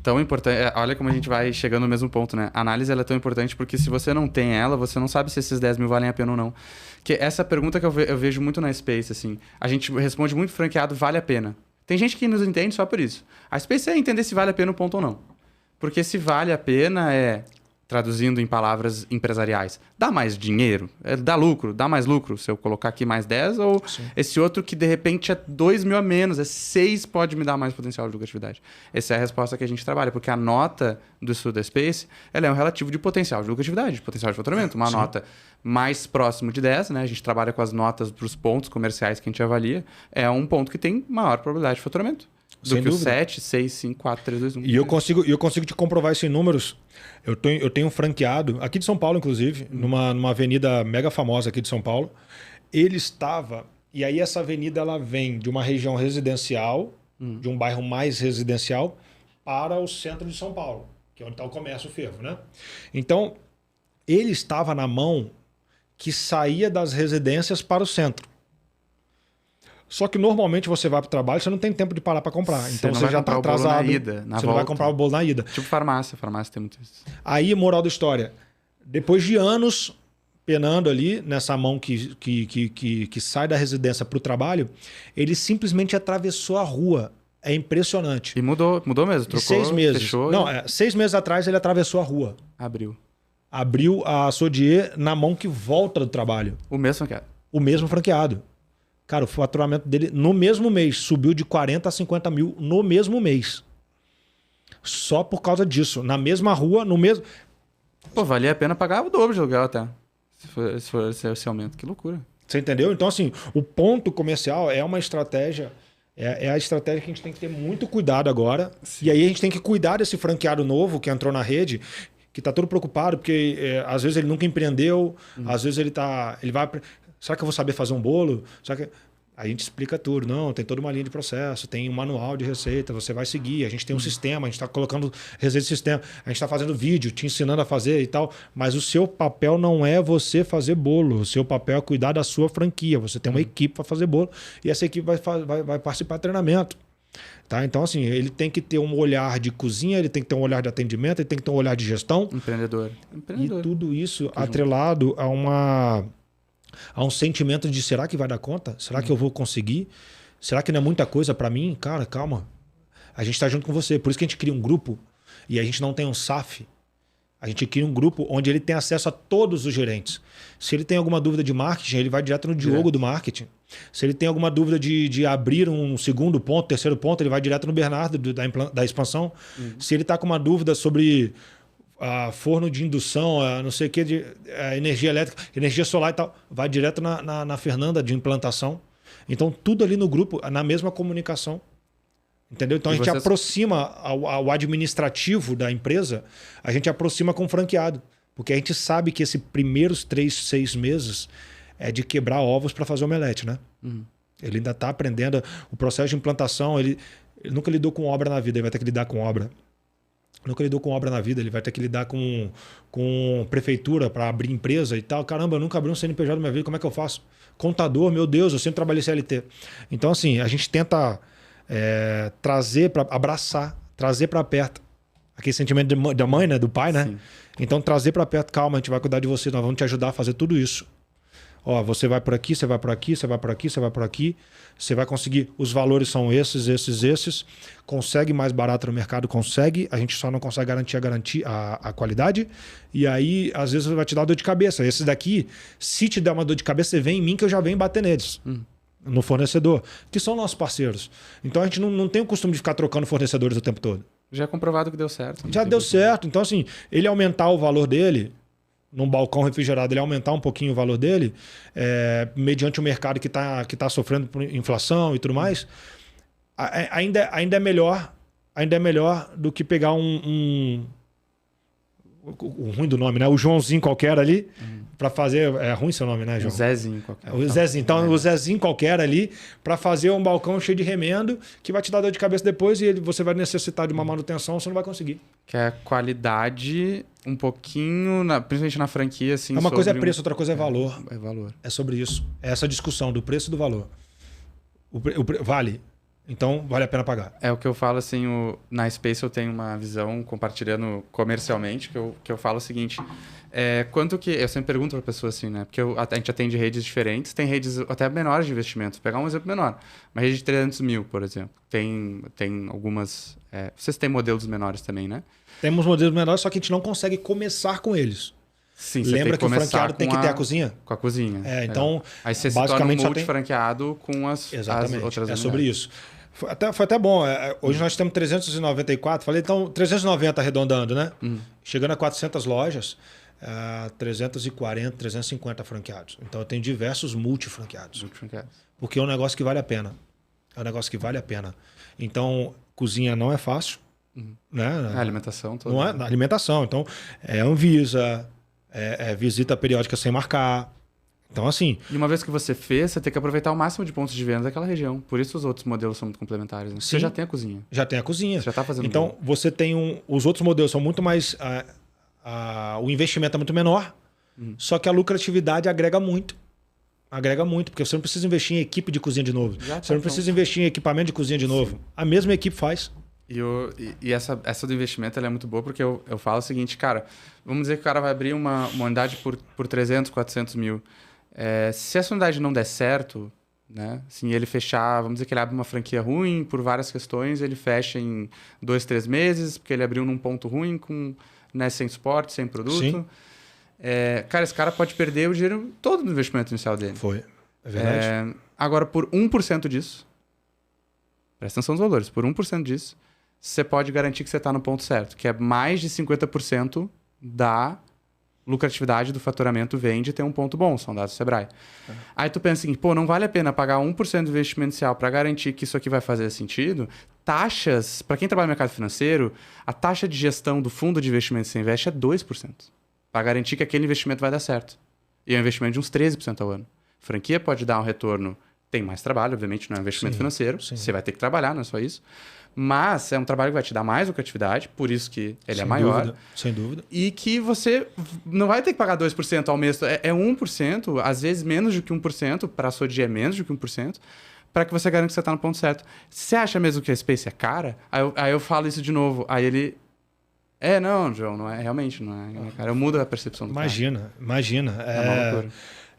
tão importante. Olha como a gente vai chegando no mesmo ponto, né? A análise ela é tão importante porque se você não tem ela, você não sabe se esses 10 mil valem a pena ou não. Que essa pergunta que eu vejo muito na Space, assim. A gente responde muito franqueado, vale a pena. Tem gente que nos entende só por isso. A Space é entender se vale a pena o ponto ou não. Porque se vale a pena traduzindo em palavras empresariais, dá mais dinheiro? Dá lucro? Dá mais lucro se eu colocar aqui mais 10? Ou sim, esse outro que de repente é 2 mil a menos, 6 pode me dar mais potencial de lucratividade? Essa é a resposta que a gente trabalha, porque a nota do estudo da Space ela é um relativo de potencial de lucratividade, de potencial de faturamento. Uma sim, nota mais próximo de 10, né? A gente trabalha com as notas para os pontos comerciais que a gente avalia, é um ponto que tem maior probabilidade de faturamento. Do que o 7, 6, 5, 4, 3, 2, 1. E eu consigo te comprovar isso em números. Eu tenho um franqueado, aqui de São Paulo, inclusive, numa avenida mega famosa aqui de São Paulo. Ele estava... E aí essa avenida ela vem de uma região residencial, de um bairro mais residencial, para o centro de São Paulo, que é onde está o comércio, o fervo, né? Então, ele estava na mão que saía das residências para o centro. Só que normalmente você vai para o trabalho, você não tem tempo de parar para comprar. Então você já está atrasado. Você não vai comprar o bolo na ida. Tipo farmácia tem muito isso. Aí, moral da história, depois de anos penando ali nessa mão que sai da residência para o trabalho, ele simplesmente atravessou a rua. É impressionante. E mudou mesmo, trocou, 6 meses. Fechou. Não, 6 meses atrás ele atravessou a rua. Abriu a Sodier na mão que volta do trabalho. O mesmo franqueado. O mesmo franqueado. Cara, o faturamento dele no mesmo mês subiu de 40 a 50 mil no mesmo mês. Só por causa disso. Na mesma rua, no mesmo... Pô, valia a pena pagar o dobro de aluguel até. Se for esse aumento. Que loucura. Você entendeu? Então, assim, o ponto comercial é uma estratégia... É a estratégia que a gente tem que ter muito cuidado agora. Sim. E aí a gente tem que cuidar desse franqueado novo que entrou na rede, que tá todo preocupado, porque às vezes ele nunca empreendeu, às vezes ele vai... Será que eu vou saber fazer um bolo? Será que... A gente explica tudo. Não, tem toda uma linha de processo, tem um manual de receita, você vai seguir. A gente tem um sistema, a gente está colocando receita de sistema, a gente está fazendo vídeo, te ensinando a fazer e tal. Mas o seu papel não é você fazer bolo. O seu papel é cuidar da sua franquia. Você tem uma equipe para fazer bolo e essa equipe vai participar do treinamento. Tá? Então, assim, ele tem que ter um olhar de cozinha, ele tem que ter um olhar de atendimento, ele tem que ter um olhar de gestão. Empreendedor. E tudo isso atrelado a um sentimento de será que vai dar conta? Será que eu vou conseguir? Será que não é muita coisa para mim? Cara, calma. A gente está junto com você. Por isso que a gente cria um grupo e a gente não tem um SAF. A gente cria um grupo onde ele tem acesso a todos os gerentes. Se ele tem alguma dúvida de marketing, ele vai direto no Diogo do marketing. Se ele tem alguma dúvida de abrir um segundo ponto, terceiro ponto, ele vai direto no Bernardo da expansão. Se ele está com uma dúvida sobre... forno de indução, não sei o que, de energia elétrica, energia solar e tal, vai direto na Fernanda de implantação. Então, tudo ali no grupo, na mesma comunicação. Entendeu? Então, a gente aproxima ao administrativo da empresa, a gente aproxima com o franqueado. Porque a gente sabe que esses primeiros 3, 6 meses é de quebrar ovos para fazer omelete, né? Ele ainda está aprendendo o processo de implantação, ele nunca lidou com obra na vida, ele vai ter que lidar com obra. Nunca lidou com obra na vida, ele vai ter que lidar com prefeitura para abrir empresa e tal. Caramba, eu nunca abri um CNPJ na minha vida, como é que eu faço? Contador, meu Deus, eu sempre trabalhei CLT. Então, assim, a gente tenta trazer para abraçar, trazer para perto. Aquele sentimento da mãe, né? Do pai, né? Sim. Então, trazer para perto, calma, a gente vai cuidar de você, nós vamos te ajudar a fazer tudo isso. Ó, você vai por aqui, você vai por aqui, você vai por aqui, você vai por aqui. Você vai conseguir, os valores são esses. Consegue mais barato no mercado? Consegue. A gente só não consegue garantir a qualidade. E aí, às vezes, vai te dar dor de cabeça. Esse daqui, se te der uma dor de cabeça, você vem em mim que eu já venho bater neles. no fornecedor, que são nossos parceiros. Então a gente não tem o costume de ficar trocando fornecedores o tempo todo. Já é comprovado que deu certo. Já deu certo. Então, assim, ele aumentar o valor dele, num balcão refrigerado, ele aumentar um pouquinho o valor dele, mediante o mercado que tá sofrendo por inflação e tudo mais, ainda é melhor do que pegar o ruim do nome, né? O Joãozinho qualquer ali, para fazer. É ruim seu nome, né, João? O Zezinho qualquer. O Zezinho. Então, o Zezinho qualquer ali, para fazer um balcão cheio de remendo, que vai te dar dor de cabeça depois e você vai necessitar de uma manutenção, você não vai conseguir. Que é qualidade, um pouquinho, principalmente na franquia, assim. Uma coisa é preço, outra coisa é valor. É valor. É sobre isso. É essa discussão do preço e do valor. Vale. Então, vale a pena pagar. É o que eu falo, assim, na Space eu tenho uma visão, compartilhando comercialmente, que eu falo o seguinte, quanto que... Eu sempre pergunto para a pessoa assim, né? Porque a gente atende redes diferentes, tem redes até menores de investimento. Vou pegar um exemplo menor. Uma rede de 300 mil, por exemplo. Tem algumas... vocês têm modelos menores também, né? Temos modelos menores, só que a gente não consegue começar com eles. Sim, lembra que o franqueado tem que ter a cozinha? Com a cozinha. Então, aí você se torna um multifranqueado com as outras unidades. Sobre isso. Foi até bom. Hoje nós temos 394, falei, então 390 arredondando, né? Chegando a 400 lojas, 340, 350 franqueados. Então eu tenho diversos multifranqueados. Porque é um negócio que vale a pena. É um negócio que vale a pena. Então, cozinha não é fácil. Né? A alimentação toda. Não é? Na alimentação. Então, Anvisa, visita periódica sem marcar. Então, assim... E uma vez que você fez, você tem que aproveitar o máximo de pontos de venda daquela região. Por isso os outros modelos são muito complementares. Né? Você já tem a cozinha. Já tem a cozinha. Você já está fazendo. Então, você tem os outros modelos são muito mais... o investimento é muito menor, só que a lucratividade agrega muito. Agrega muito, porque você não precisa investir em equipe de cozinha de novo. Você não precisa investir em equipamento de cozinha de novo. Sim. A mesma equipe faz. E essa do investimento ela é muito boa porque eu falo o seguinte, cara, vamos dizer que o cara vai abrir uma unidade por 300, 400 mil. Se essa unidade não der certo, né? Assim, ele fechar, vamos dizer que ele abre uma franquia ruim por várias questões, ele fecha em 2, 3 meses, porque ele abriu num ponto ruim, né, sem suporte, sem produto. Sim. Cara, esse cara pode perder o dinheiro todo do investimento inicial dele. Foi. É verdade. Agora, por 1% disso, presta atenção nos valores, por 1% disso, você pode garantir que você está no ponto certo, que é mais de 50% da lucratividade do faturamento vem de ter um ponto bom, são dados do Sebrae. Aí tu pensa assim, não vale a pena pagar 1% do investimento inicial para garantir que isso aqui vai fazer sentido? Taxas, para quem trabalha no mercado financeiro, a taxa de gestão do fundo de investimento que você investe é 2%, para garantir que aquele investimento vai dar certo. E é um investimento de uns 13% ao ano. Franquia pode dar um retorno, tem mais trabalho, obviamente não é um investimento financeiro, você vai ter que trabalhar, não é só isso. Mas é um trabalho que vai te dar mais lucratividade, por isso que ele é maior. Sem dúvida. E que você não vai ter que pagar 2% ao mês. É 1%, às vezes menos do que 1%, para a sua dia é menos do que 1%, para que você garanta que você está no ponto certo. Você acha mesmo que a Space é cara? Aí eu falo isso de novo. Aí ele... não, João, não é, realmente não é, cara. Eu mudo a percepção do cara. Imagina. É uma loucura.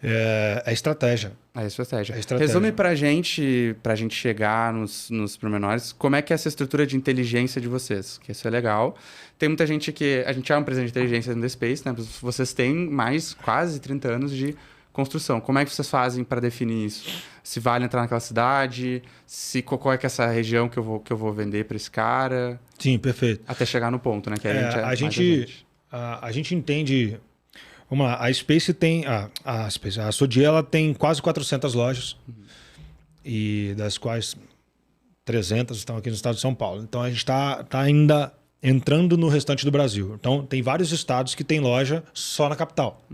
É estratégia. É estratégia. Resume pra gente chegar nos pormenores, como é que é essa estrutura de inteligência de vocês, que isso é legal. Tem muita gente que... A gente é uma empresa de inteligência no The Space, né? Vocês têm mais quase 30 anos de construção. Como é que vocês fazem para definir isso? Se vale entrar naquela cidade, qual é que é essa região que eu vou vender para esse cara? Sim, perfeito. Até chegar no ponto, né? Que a gente entende... Vamos lá, a Space tem... A Sodier, ela tem quase 400 lojas, e das quais 300 estão aqui no estado de São Paulo. Então, a gente está ainda entrando no restante do Brasil. Então, tem vários estados que tem loja só na capital.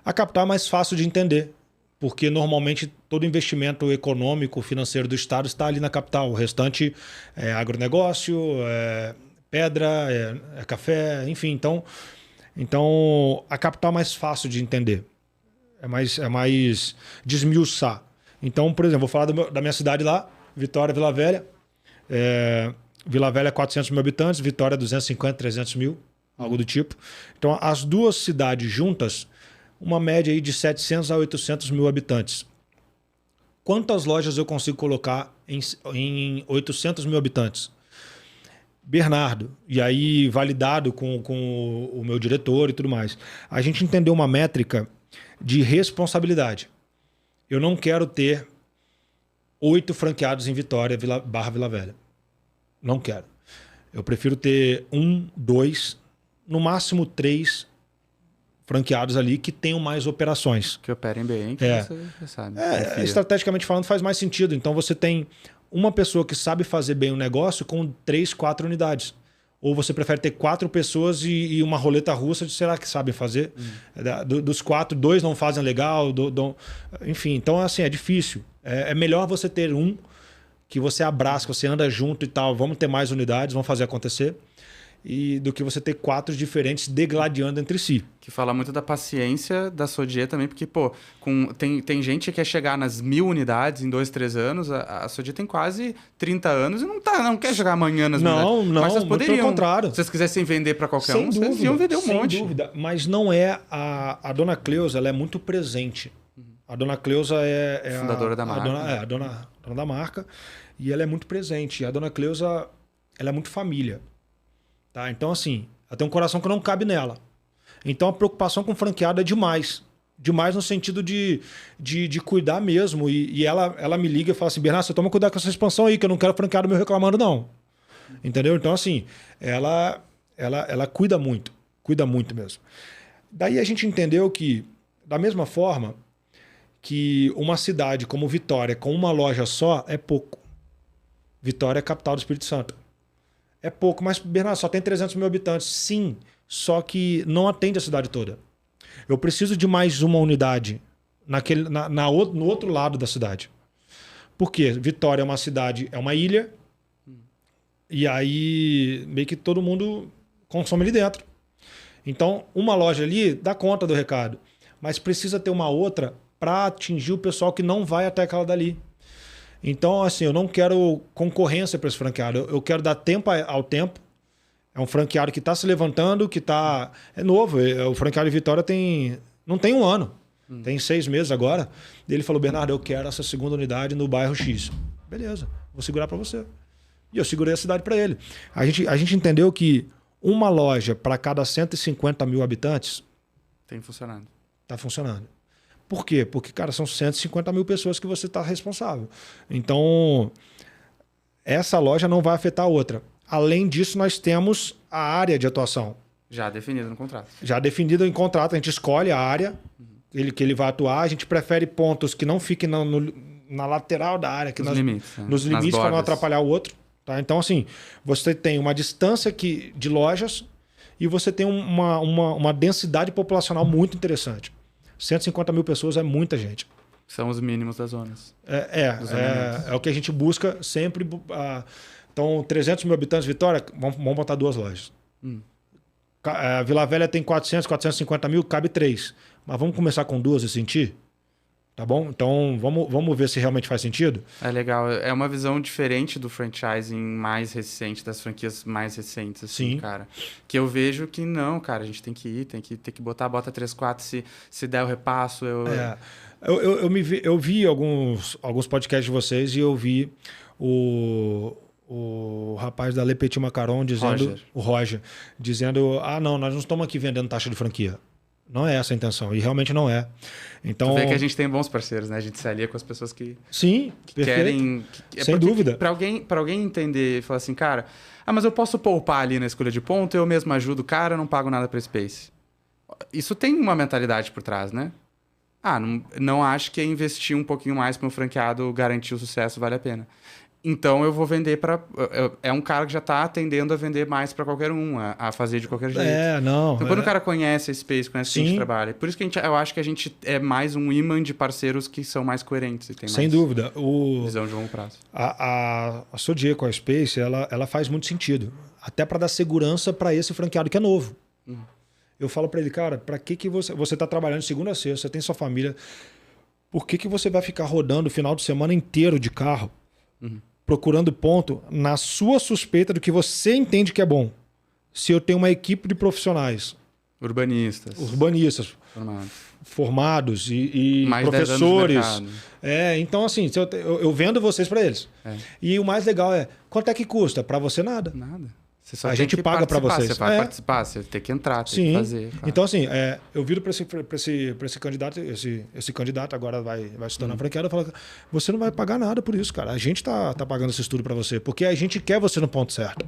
A capital é mais fácil de entender, porque normalmente todo investimento econômico, financeiro do estado está ali na capital. O restante é agronegócio, é pedra, é café, enfim. Então, a capital é mais fácil de entender. É mais desmiuçar. Então, por exemplo, vou falar da minha cidade lá, Vitória, Vila Velha. Vila Velha, 400 mil habitantes, Vitória, 250, 300 mil, algo do tipo. Então, as duas cidades juntas, uma média aí de 700 a 800 mil habitantes. Quantas lojas eu consigo colocar em 800 mil habitantes? Bernardo, e aí validado com o meu diretor e tudo mais. A gente entendeu uma métrica de responsabilidade. Eu não quero ter 8 franqueados em Vitória, Vila Velha. Não quero. Eu prefiro ter 1, 2, no máximo 3 franqueados ali que tenham mais operações. Que operem bem, que você sabe. Estrategicamente falando, faz mais sentido. Então você tem uma pessoa que sabe fazer bem o negócio com 3, 4 unidades. Ou você prefere ter 4 pessoas e uma roleta russa de será que sabem fazer? Dos 4, 2 não fazem legal. Enfim, então assim, é difícil. É melhor você ter um que você abraça, que você anda junto e tal. Vamos ter mais unidades, vamos fazer acontecer. E do que você ter 4 diferentes degladiando entre si. Que fala muito da paciência da Sodier também, porque, pô, tem gente que quer chegar nas 1000 unidades em 2, 3 anos, a Sodier tem quase 30 anos e não quer chegar amanhã nas 1000 unidades. Não, mas vocês poderiam, pelo contrário. Se vocês quisessem vender para qualquer Sem dúvida, vocês iam vender um monte. Sem dúvida, mas não é a Dona Cleusa, ela é muito presente. A Dona Cleusa é fundadora da marca. A dona da marca, e ela é muito presente. E a Dona Cleusa, ela é muito família. Tá? Então, assim, ela tem um coração que não cabe nela. Então, a preocupação com o franqueado é demais. Demais no sentido de cuidar mesmo. E ela me liga e fala assim, Bernardo, você toma cuidado com essa expansão aí, que eu não quero franqueado meu reclamando, não. Entendeu? Então, assim, ela cuida muito. Cuida muito mesmo. Daí a gente entendeu que, da mesma forma, que uma cidade como Vitória, com uma loja só, é pouco. Vitória é a capital do Espírito Santo. É pouco, mas, Bernardo, só tem 300 mil habitantes. Sim, só que não atende a cidade toda. Eu preciso de mais uma unidade no outro lado da cidade. Por quê? Vitória é uma cidade, é uma ilha, e aí meio que todo mundo consome ali dentro. Então, uma loja ali dá conta do recado, mas precisa ter uma outra para atingir o pessoal que não vai até aquela dali. Então, assim, eu não quero concorrência para esse franqueado. Eu quero dar tempo ao tempo. É um franqueado que está se levantando, que está... É novo. O franqueado de Vitória não tem 1 ano. Tem 6 meses agora. Ele falou, Bernardo, eu quero essa segunda unidade no bairro X. Beleza, vou segurar para você. E eu segurei a cidade para ele. A gente entendeu que uma loja para cada 150 mil habitantes... Tem funcionado. Está funcionando. Por quê? Porque, cara, são 150 mil pessoas que você está responsável. Então, essa loja não vai afetar a outra. Além disso, nós temos a área de atuação. Já definida no contrato. Já definida em contrato. A gente escolhe a área que ele vai atuar. A gente prefere pontos que não fiquem na lateral da área. Nos limites. Nos limites para não atrapalhar o outro. Tá? Então, assim, você tem uma distância de lojas e você tem uma densidade populacional muito interessante. 150 mil pessoas é muita gente. São os mínimos das zonas. É o que a gente busca sempre. Então, 300 mil habitantes de Vitória, vamos botar 2 lojas. Vila Velha tem 400, 450 mil, cabe 3. Mas vamos começar com 2 e sentir? Tá bom? Então, vamos ver se realmente faz sentido? É legal. É uma visão diferente do franchising mais recente, das franquias mais recentes, assim, Sim. cara. Que eu vejo que não, cara, a gente tem que ir, tem que bota 3, 4, se der o repasso, Eu vi alguns podcasts de vocês e eu vi o rapaz da Le Petit Macaron dizendo... O Roger. Dizendo, não, nós não estamos aqui vendendo taxa de franquia. Não é essa a intenção, e realmente não é. Então, tu vê que a gente tem bons parceiros, né? A gente se alia com as pessoas que querem... Sem dúvida. Para alguém entender e falar assim, cara, mas eu posso poupar ali na escolha de ponto, eu mesmo ajudo o cara, eu não pago nada para Space. Isso tem uma mentalidade por trás, né? Não acho que investir um pouquinho mais para um franqueado garantir o sucesso vale a pena. Então eu vou vender para... É um cara que já está tendendo a vender mais para qualquer um, a fazer de qualquer jeito. Então quando o cara conhece a Space, conhece quem a gente trabalha. Por isso que eu acho que a gente é mais um imã de parceiros que são mais coerentes. E tem Sem mais dúvida. Visão de longo prazo. A Sodier com a Space, ela faz muito sentido. Até para dar segurança para esse franqueado que é novo. Eu falo para ele, cara, para que você está trabalhando de segunda a sexta, você tem sua família, por que você vai ficar rodando o final de semana inteiro de carro? Procurando ponto na sua suspeita do que você entende que é bom. Se eu tenho uma equipe de profissionais... Urbanistas. Formados e mais professores. Então, assim, eu vendo vocês para eles. E o mais legal é, quanto é que custa? Para você, nada. Nada. A gente paga para vocês. Você vai participar, você tem que entrar, tem que fazer. Claro. Então, assim, eu viro para esse candidato, esse candidato agora vai se tornar franqueado, eu falo, você não vai pagar nada por isso, cara. A gente tá pagando esse estudo para você, porque a gente quer você no ponto certo.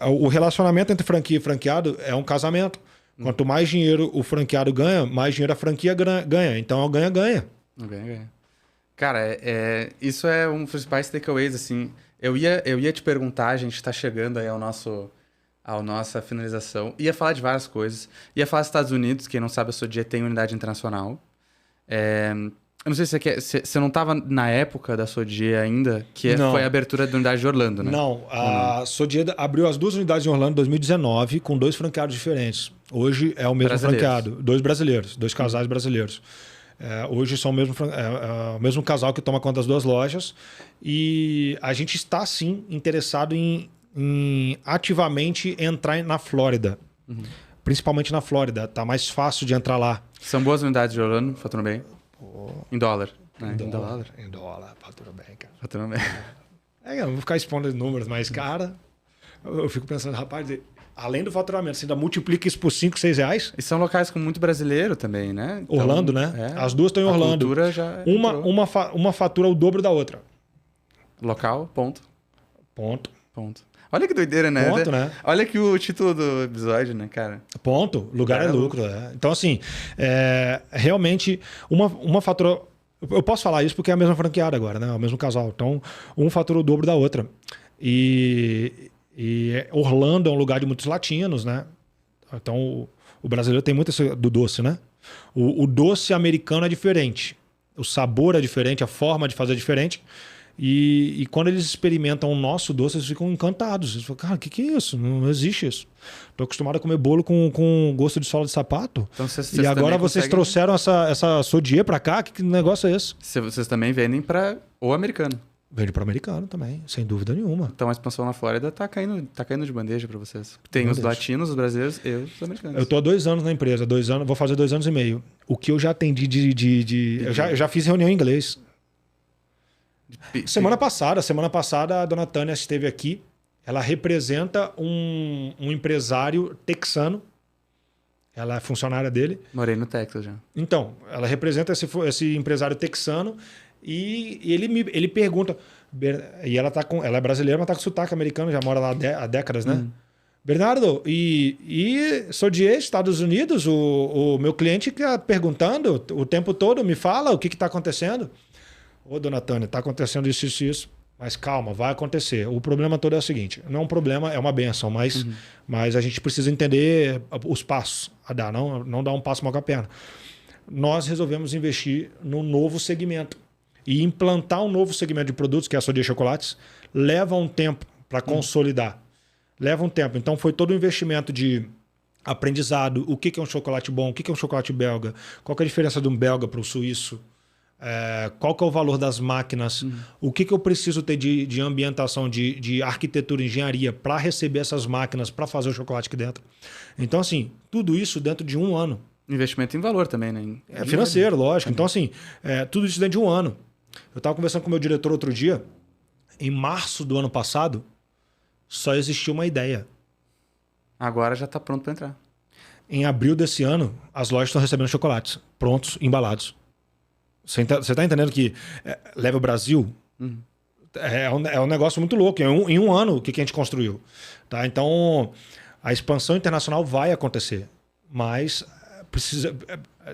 O relacionamento entre franquia e franqueado é um casamento. Quanto mais dinheiro o franqueado ganha, mais dinheiro a franquia ganha. Então, é o ganha-ganha. Ganha-ganha. Cara, isso é um dos principais takeaways, assim. Eu ia te perguntar, a gente tá chegando aí à nossa finalização. Ia falar de várias coisas. Ia falar dos Estados Unidos, quem não sabe, a Sodier tem unidade internacional. Eu não sei se você não estava na época da Sodier ainda, que foi a abertura da unidade de Orlando, né? Não, a Sodier abriu as 2 unidades em Orlando em 2019, com 2 franqueados diferentes. Hoje é o mesmo franqueado, 2 brasileiros, 2 casais brasileiros. Hoje são o mesmo casal que toma conta das 2 lojas. E a gente está, sim, interessado em ativamente entrar na Flórida. Principalmente na Flórida. Tá mais fácil de entrar lá. São boas unidades de Orlando, faturam bem? Em dólar. Em dólar, faturam bem, cara. Faturam bem. Eu não vou ficar expondo números, mas, cara, eu fico pensando, rapaz, além do faturamento, você ainda multiplica isso por 5, 6 reais. E são locais com muito brasileiro também, né? Então, Orlando, né? As 2 estão em Orlando. Uma fatura o dobro da outra. Local, ponto. Ponto. Olha que doideira, né? Ponto, né? Olha aqui o título do episódio, né, cara? Ponto. Lugar é lucro. Então, assim, realmente, uma fatura... Eu posso falar isso porque é a mesma franqueada agora, né? É o mesmo casal. Então, um fatura o dobro da outra. E Orlando é um lugar de muitos latinos, né? Então, o brasileiro tem muito do doce, né? O doce americano é diferente. O sabor é diferente, a forma de fazer é diferente. E quando eles experimentam o nosso doce, eles ficam encantados. Eles falam, cara, o que é isso? Não existe isso. Estou acostumado a comer bolo com gosto de sola de sapato. Então, e agora vocês trouxeram essa Sodier para cá? Que negócio é esse? Vocês também vendem para o americano. Vende para o americano também, sem dúvida nenhuma. Então a expansão na Flórida tá caindo de bandeja para vocês. Tem os latinos, os brasileiros e os americanos. Eu estou há 2 anos na empresa, 2 anos, vou fazer 2 anos e meio. O que eu já atendi eu já fiz reunião em inglês. Semana passada a dona Tânia esteve aqui. Ela representa um empresário texano. Ela é funcionária dele. Morei no Texas já. Então, ela representa esse empresário texano e ele pergunta... E ela é brasileira, mas está com sotaque americano, já mora lá há décadas, né? Bernardo, e Sodier, Estados Unidos, o meu cliente que está perguntando o tempo todo, me fala o que está acontecendo. Ô, dona Tânia, está acontecendo isso. Mas calma, vai acontecer. O problema todo é o seguinte: não é um problema, é uma benção, mas a gente precisa entender os passos a dar, não dar um passo mal com a perna. Nós resolvemos investir num novo segmento. E implantar um novo segmento de produtos, que é a Sodier Chocolates, leva um tempo para consolidar. Leva um tempo. Então foi todo um investimento de aprendizado. O que é um chocolate bom? O que é um chocolate belga? Qual que é a diferença de um belga para o suíço? Qual que é o valor das máquinas? O que eu preciso ter de ambientação, de arquitetura, engenharia para receber essas máquinas, para fazer o chocolate aqui dentro? Então, assim, tudo isso dentro de 1 ano. Investimento em valor também, né? Financeiro, lógico. Então, assim, tudo isso dentro de 1 ano. Eu estava conversando com o meu diretor outro dia. Em março do ano passado, só existia uma ideia. Agora já está pronto para entrar. Em abril desse ano, as lojas estão recebendo chocolates prontos, embalados. Você está entendendo que leva o Brasil? É um negócio muito louco. Em 1 ano, o que a gente construiu? Tá? Então, a expansão internacional vai acontecer. Mas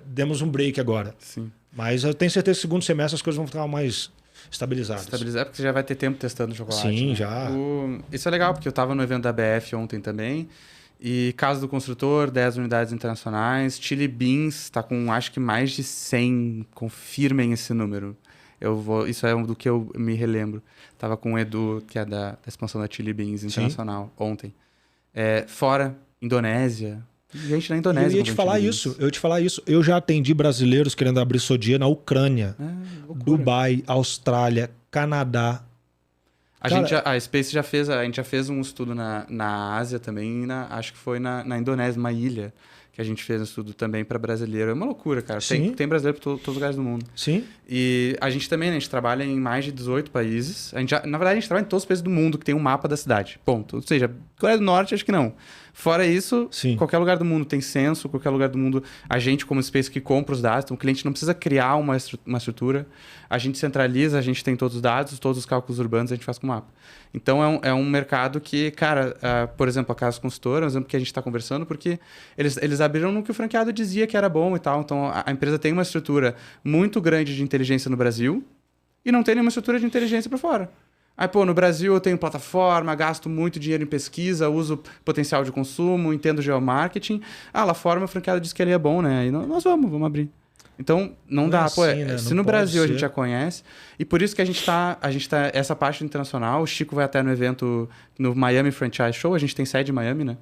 demos um break agora. Sim. Mas eu tenho certeza que no segundo semestre as coisas vão ficar mais estabilizadas. Estabilizar porque você já vai ter tempo testando chocolate. Sim, né? já. Isso é legal, porque eu estava no evento da BF ontem também. E Casa do Construtor, 10 unidades internacionais. Chili Beans está com, acho que mais de 100. Confirmem esse número. Isso é do que eu me relembro. Estava com o Edu, que é da expansão da Chili Beans internacional, ontem. Fora, Indonésia. Gente na Indonésia. Eu ia te falar isso. Eu já atendi brasileiros querendo abrir Sodier na Ucrânia, Dubai, Austrália, Canadá. A Space a gente já fez um estudo na Ásia também, acho que foi na Indonésia, uma ilha, que a gente fez um estudo também para brasileiro. É uma loucura, cara. Sim. Tem brasileiro por todos os lugares do mundo. Sim. E a gente também, né, a gente trabalha em mais de 18 países. Na verdade, a gente trabalha em todos os países do mundo que tem um mapa da cidade. Ponto. Ou seja, Coreia do Norte, acho que não. Fora isso, Sim. qualquer lugar do mundo tem censo, qualquer lugar do mundo, a gente como Space que compra os dados, então o cliente não precisa criar uma estrutura, a gente centraliza, a gente tem todos os dados, todos os cálculos urbanos a gente faz com o mapa. Então é um mercado que, cara, por exemplo, a Casa Consultora, é um exemplo que a gente está conversando, porque eles abriram no que o franqueado dizia que era bom e tal, então a empresa tem uma estrutura muito grande de inteligência no Brasil e não tem nenhuma estrutura de inteligência para fora. Aí, no Brasil eu tenho plataforma, gasto muito dinheiro em pesquisa, uso potencial de consumo, entendo geomarketing. Lá fora meu franqueado disse que ele é bom, né? Aí nós vamos abrir. Então, não dá. Né? Se no Brasil a gente já conhece, e por isso que a gente tá essa parte internacional, o Chico vai até no evento, no Miami Franchise Show, a gente tem sede em Miami, né?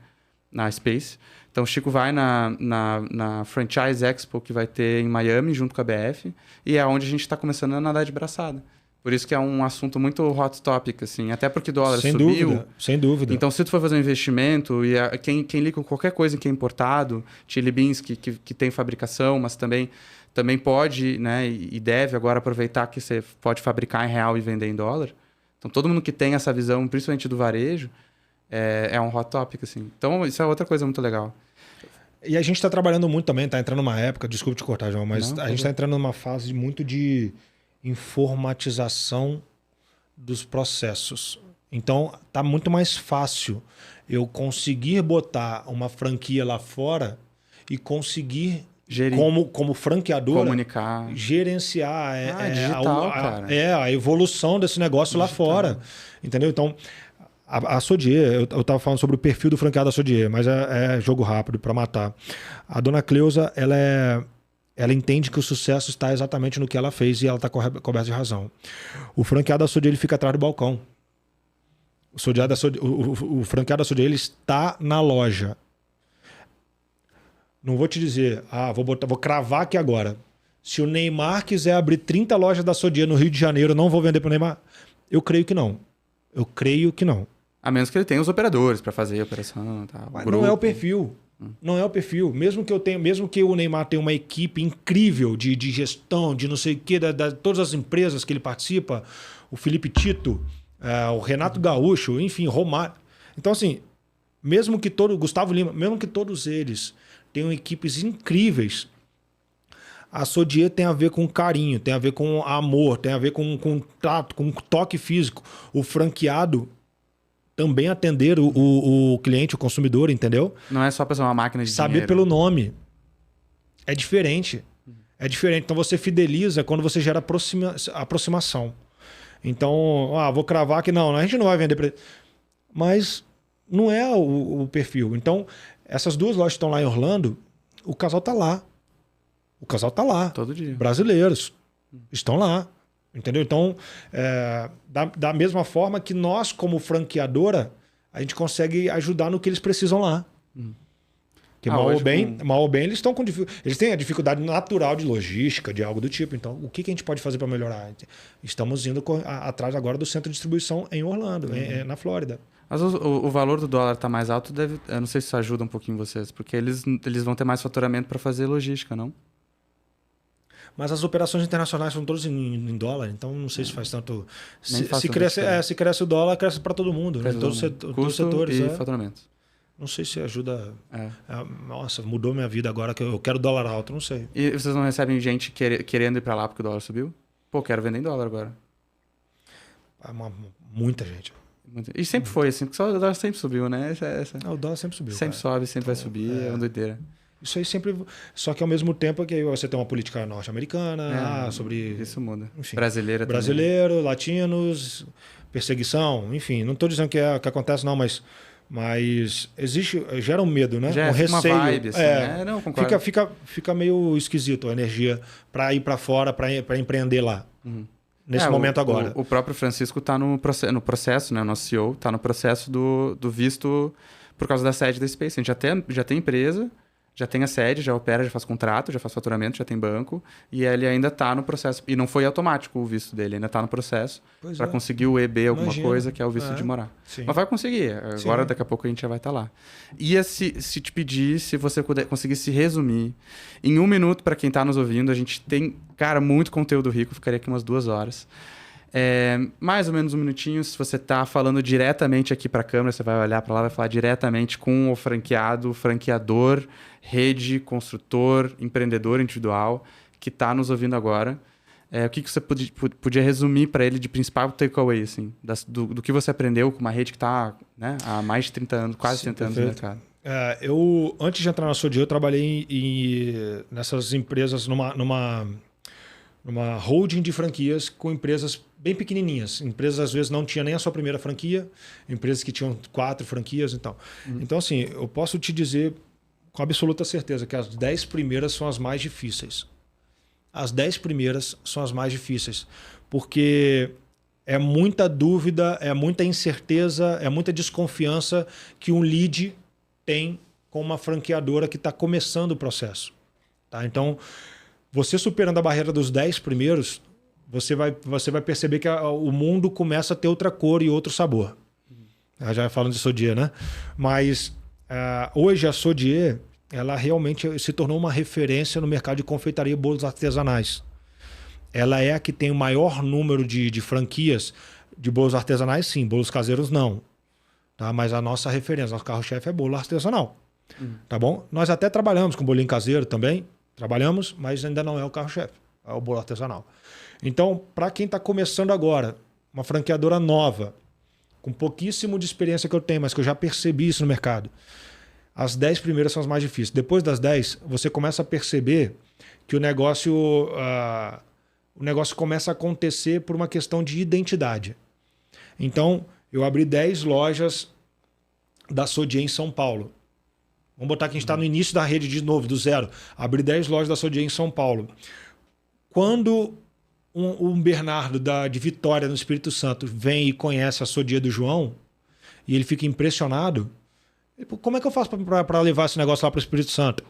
Na Space. Então, o Chico vai na Franchise Expo, que vai ter em Miami, junto com a BF, e é onde a gente está começando a nadar de braçada. Por isso que é um assunto muito hot topic, assim. Até porque o dólar subiu. Sem dúvida. Então, se tu for fazer um investimento, e quem lida com qualquer coisa que é importado, Chili Beans, que tem fabricação, mas também pode, né, e deve agora aproveitar que você pode fabricar em real e vender em dólar. Então, todo mundo que tem essa visão, principalmente do varejo, é um hot topic, assim. Então, isso é outra coisa muito legal. E a gente está trabalhando muito também, está entrando numa época, desculpe te cortar, João, mas a gente está entrando numa fase muito de informatização dos processos. Então, tá muito mais fácil eu conseguir botar uma franquia lá fora e conseguir, como franqueadora, comunicar, gerenciar digital, cara. A evolução desse negócio digital. Lá fora. Entendeu? Então, a Sodier, eu estava falando sobre o perfil do franqueado da Sodier, mas é jogo rápido para matar. A dona Cleusa, ela entende que o sucesso está exatamente no que ela fez e ela está coberta de razão. O franqueado da Sodier, ele fica atrás do balcão. O franqueado da Sodier, ele está na loja. Não vou te dizer, vou cravar aqui agora. Se o Neymar quiser abrir 30 lojas da Sodier no Rio de Janeiro, eu não vou vender para o Neymar? Eu creio que não. A menos que ele tenha os operadores para fazer a operação. Tá, mas não é o perfil. Não é o perfil. Mesmo que o Neymar tenha uma equipe incrível de gestão, de não sei o quê, todas as empresas que ele participa, o Felipe Tito, o Renato Gaúcho, enfim, Romário. Então, assim, Gustavo Lima, mesmo que todos eles tenham equipes incríveis, a Sodier tem a ver com carinho, tem a ver com amor, tem a ver com tato, com toque físico. O franqueado também atender o cliente, o consumidor, entendeu? Não é só para ser uma máquina de saber dinheiro. Pelo nome. É diferente. É diferente. Então você fideliza quando você gera aproximação. Então, vou cravar que não, a gente não vai vender. Mas não é o perfil. Então, essas duas lojas que estão lá em Orlando, o casal tá lá. Todo dia. Brasileiros estão lá. Entendeu? Então, da mesma forma que nós, como franqueadora, a gente consegue ajudar no que eles precisam lá. Porque mal ou bem, eles estão com eles têm a dificuldade natural de logística, de algo do tipo. Então, o que a gente pode fazer para melhorar? Estamos indo atrás agora do centro de distribuição em Orlando, na Flórida. Mas o valor do dólar está mais alto, eu não sei se isso ajuda um pouquinho vocês, porque eles vão ter mais faturamento para fazer logística, não? Mas as operações internacionais são todas em dólar, então não sei se faz tanto. Se cresce o dólar, cresce para todo mundo. Né? Todos os setores. E faturamento. Não sei se ajuda. Nossa, mudou minha vida agora que eu quero dólar alto, não sei. E vocês não recebem gente querendo ir para lá porque o dólar subiu? Quero vender em dólar agora. Muita gente. E sempre foi assim, porque só o dólar sempre subiu, né? O dólar sempre subiu. Sempre sobe, sempre vai subir, é uma doideira. Isso aí sempre. Só que ao mesmo tempo que você tem uma política norte-americana, sobre. Isso muda. Enfim, Brasileiro, também. Latinos, perseguição, enfim. Não estou dizendo que é o que acontece, não, mas existe. Gera um medo, né? Um receio. Uma vibe, assim, né? Não, concordo. Fica meio esquisito a energia para ir para fora, para empreender lá. Nesse momento agora. O próprio Francisco está no processo, né? O nosso CEO está no processo do visto por causa da sede da Space. A gente já tem empresa. já tem a sede, já opera, já faz contrato, já faz faturamento, já tem banco, e ele ainda está no processo. E não foi automático o visto dele, ainda está no processo para conseguir o EB, alguma coisa, que é o visto de morar. Sim. Mas vai conseguir. Agora, daqui a pouco, a gente já vai estar lá. E se te pedir, se você conseguisse resumir em 1 minuto, para quem está nos ouvindo, a gente tem, cara, muito conteúdo rico, ficaria aqui umas 2 horas. Mais ou menos 1 minutinho, se você está falando diretamente aqui para a câmera, você vai olhar para lá, vai falar diretamente com o franqueado, franqueador, rede, construtor, empreendedor individual que está nos ouvindo agora. O que você podia resumir para ele de principal takeaway, assim, do que você aprendeu com uma rede que está, né, há mais de 30 anos, quase 30 anos no mercado? Eu, antes de entrar na Sodier, eu trabalhei nessas empresas numa holding de franquias com empresas bem pequenininhas. Empresas, às vezes, não tinham nem a sua primeira franquia, empresas que tinham 4 franquias e tal. Então, assim, eu posso te dizer com absoluta certeza que as 10 primeiras são as mais difíceis. As 10 primeiras são as mais difíceis, porque é muita dúvida, é muita incerteza, é muita desconfiança que um lead tem com uma franqueadora que está começando o processo. Tá? Então, você superando a barreira dos 10 primeiros, você vai perceber que o mundo começa a ter outra cor e outro sabor. Já falando de Sodier, né? Mas hoje a Sodier, ela realmente se tornou uma referência no mercado de confeitaria e bolos artesanais. Ela é a que tem o maior número de franquias de bolos artesanais, sim. Bolos caseiros, não. Tá? Mas a nossa referência, nosso carro-chefe é bolo artesanal. Tá bom? Nós até trabalhamos com bolinho caseiro também. Trabalhamos, mas ainda não é o carro-chefe. É o bolo artesanal. Então, para quem está começando agora, uma franqueadora nova, com pouquíssimo de experiência que eu tenho, mas que eu já percebi isso no mercado, as 10 primeiras são as mais difíceis. Depois das 10, você começa a perceber que o negócio começa a acontecer por uma questão de identidade. Então, eu abri 10 lojas da Sodier em São Paulo. Vamos botar que a gente está no início da rede de novo, do zero. Abri 10 lojas da Sodier em São Paulo. Quando um Bernardo de Vitória, no Espírito Santo, vem e conhece a Sodier do João, e ele fica impressionado, como é que eu faço para levar esse negócio lá para o Espírito Santo?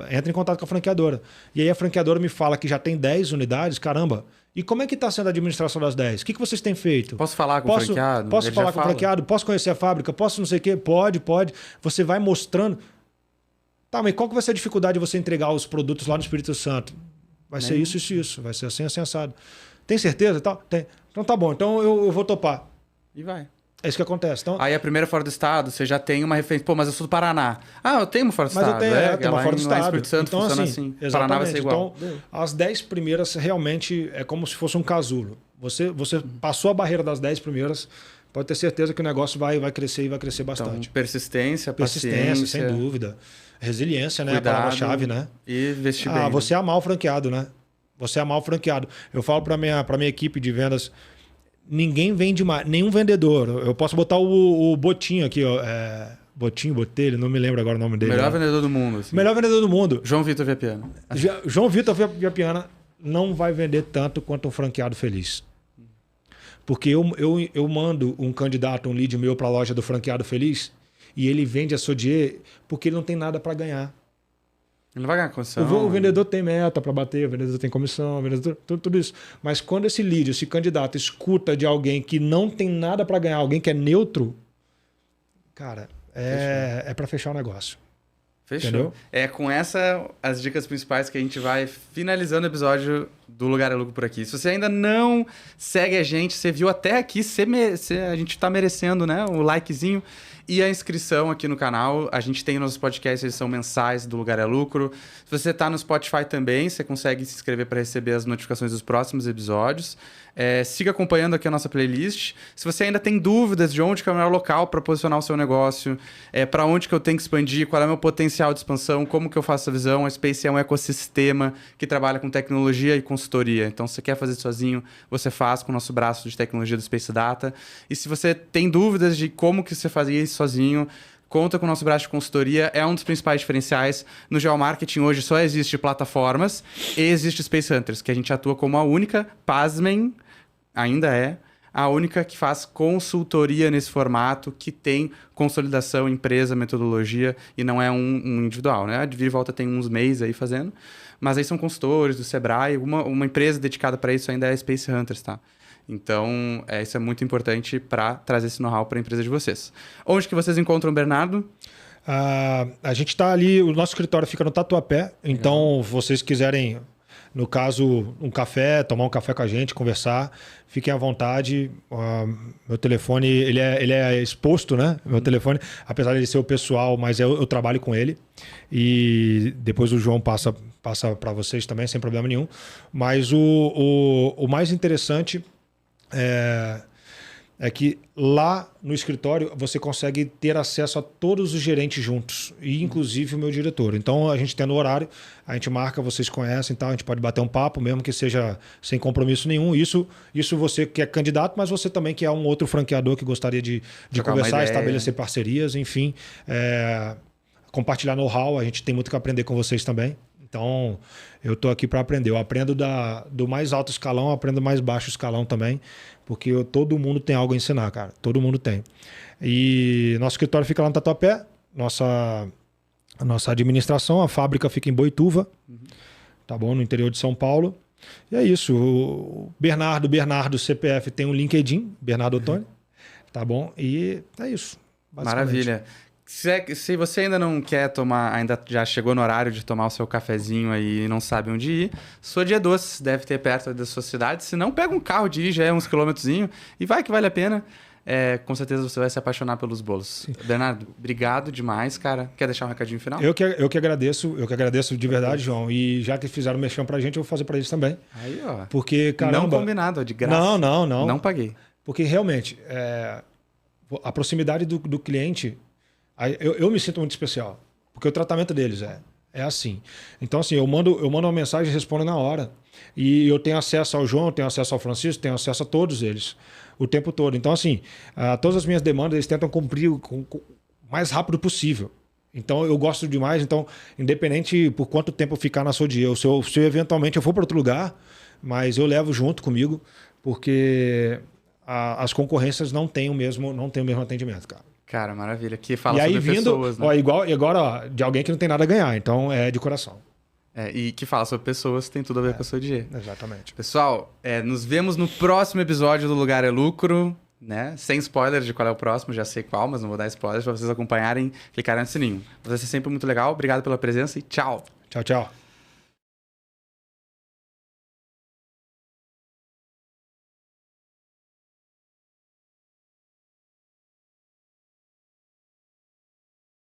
Entra em contato com a franqueadora. E aí a franqueadora me fala que já tem 10 unidades, caramba. E como é que está sendo a administração das 10? O que vocês têm feito? Posso falar com o franqueado? Posso falar com o franqueado? Posso conhecer a fábrica? Posso não sei o quê? Pode. Você vai mostrando. Tá, mas qual que vai ser a dificuldade de você entregar os produtos lá no Espírito Santo? Vai ser isso. Vai ser assim, assado. Tem certeza? Tem. Então tá bom. Então eu vou topar. E vai. É isso que acontece. Então, aí a primeira fora do estado, você já tem uma referência. Pô, mas eu sou do Paraná. Eu tenho uma fora do estado. Mas eu tenho uma fora do estado. Espírito Santo então, funciona assim. Paraná vai ser igual. Então, as 10 primeiras realmente é como se fosse um casulo. Você passou a barreira das 10 primeiras, pode ter certeza que o negócio vai crescer e vai crescer bastante. Então, persistência, paciência, sem dúvida. Resiliência, né? Cuidado, a palavra-chave, né? E investir bem. Você amar o franqueado, né? Você amar o franqueado. Eu falo para minha equipe de vendas, ninguém vende mais, nenhum vendedor. Eu posso botar o Botinho aqui, ó. Botelho, não me lembro agora o nome dele. Melhor vendedor do mundo. Assim. Melhor vendedor do mundo. João Vitor Viapiana. João Vitor Viapiana não vai vender tanto quanto um franqueado feliz. Porque eu mando um candidato, um lead meu para a loja do franqueado feliz e ele vende a Sodier porque ele não tem nada para ganhar. Ele não vai ganhar comissão. O vendedor tem meta para bater, o vendedor tem comissão, o vendedor, tudo isso. Mas quando esse lead, esse candidato, escuta de alguém que não tem nada para ganhar, alguém que é neutro, cara, é para fechar o negócio. Fechou. Entendeu? É com as dicas principais que a gente vai finalizando o episódio do Lugar é Lucro por aqui. Se você ainda não segue a gente, você viu até aqui, a gente tá merecendo, né? O likezinho e a inscrição aqui no canal. A gente tem nossos podcasts, eles são mensais do Lugar é Lucro. Se você tá no Spotify também, você consegue se inscrever para receber as notificações dos próximos episódios. Siga acompanhando aqui a nossa playlist. Se você ainda tem dúvidas de onde que é o melhor local para posicionar o seu negócio, para onde que eu tenho que expandir, qual é o meu potencial de expansão, como que eu faço essa visão, a Space é um ecossistema que trabalha com tecnologia e consultoria. Então, se você quer fazer sozinho, você faz com o nosso braço de tecnologia do Space Data. E se você tem dúvidas de como que você fazia isso sozinho, conta com o nosso braço de consultoria, é um dos principais diferenciais. No geomarketing hoje só existe plataformas e existe Space Hunters, que a gente atua como a única, pasmem, ainda é a única que faz consultoria nesse formato, que tem consolidação, empresa, metodologia, e não é um individual, né? A Vira e Volta tem uns meses aí fazendo, mas aí são consultores do Sebrae, uma empresa dedicada para isso ainda é a Space Hunters, tá? Então, isso é muito importante para trazer esse know-how para a empresa de vocês. Onde que vocês encontram o Bernardo? A gente está ali, o nosso escritório fica no Tatuapé, então vocês quiserem, no caso, tomar um café com a gente, conversar, fiquem à vontade. Meu telefone, ele é exposto, né? Meu telefone, apesar de ser o pessoal, mas eu trabalho com ele. E depois o João passa para vocês também, sem problema nenhum. Mas o mais interessante é que lá no escritório você consegue ter acesso a todos os gerentes juntos, e inclusive o meu diretor. Então a gente tem no horário, a gente marca, vocês conhecem, tal, a gente pode bater um papo, mesmo que seja sem compromisso nenhum. Isso você que é candidato, mas você também que é um outro franqueador que gostaria de conversar, estabelecer parcerias, enfim, compartilhar know-how. A gente tem muito que aprender com vocês também. Então, eu estou aqui para aprender. Eu aprendo do mais alto escalão, eu aprendo do mais baixo escalão também, porque todo mundo tem algo a ensinar, cara. Todo mundo tem. E nosso escritório fica lá no Tatuapé, nossa administração, a fábrica fica em Boituva, tá bom? No interior de São Paulo. E é isso. O Bernardo CPF tem um LinkedIn, Bernardo Ottoni, tá bom? E é isso. Maravilha. Se você ainda não quer tomar, ainda já chegou no horário de tomar o seu cafezinho aí e não sabe onde ir, Sua Dia Doce deve ter perto da sua cidade. Se não, pega um carro, dirige uns quilômetrozinhos e vai que vale a pena. Com certeza você vai se apaixonar pelos bolos. Sim. Bernardo, obrigado demais, cara. Quer deixar um recadinho final? Eu que agradeço de verdade, João. E já que fizeram mexão pra gente, eu vou fazer pra eles também. Aí, ó. Porque, caramba... Não combinado, de graça. Não. Não paguei. Porque realmente, a proximidade do cliente... Eu me sinto muito especial, porque o tratamento deles é assim. Então, assim, eu mando uma mensagem e respondo na hora. E eu tenho acesso ao João, tenho acesso ao Francisco, tenho acesso a todos eles, o tempo todo. Então, assim, todas as minhas demandas eles tentam cumprir o mais rápido possível. Então, eu gosto demais. Então, independente por quanto tempo eu ficar na Sodier, se eventualmente eu for para outro lugar, mas eu levo junto comigo, porque as concorrências não têm o mesmo atendimento, cara. Cara, maravilha. Que fala sobre pessoas, né? E agora, de alguém que não tem nada a ganhar, então é de coração. E que fala sobre pessoas, tem tudo a ver com a Sua Dia. Exatamente. Pessoal, nos vemos no próximo episódio do Lugar é Lucro, né? Sem spoiler de qual é o próximo, já sei qual, mas não vou dar spoilers para vocês acompanharem, clicarem no sininho. Vai ser sempre muito legal. Obrigado pela presença e tchau. Tchau.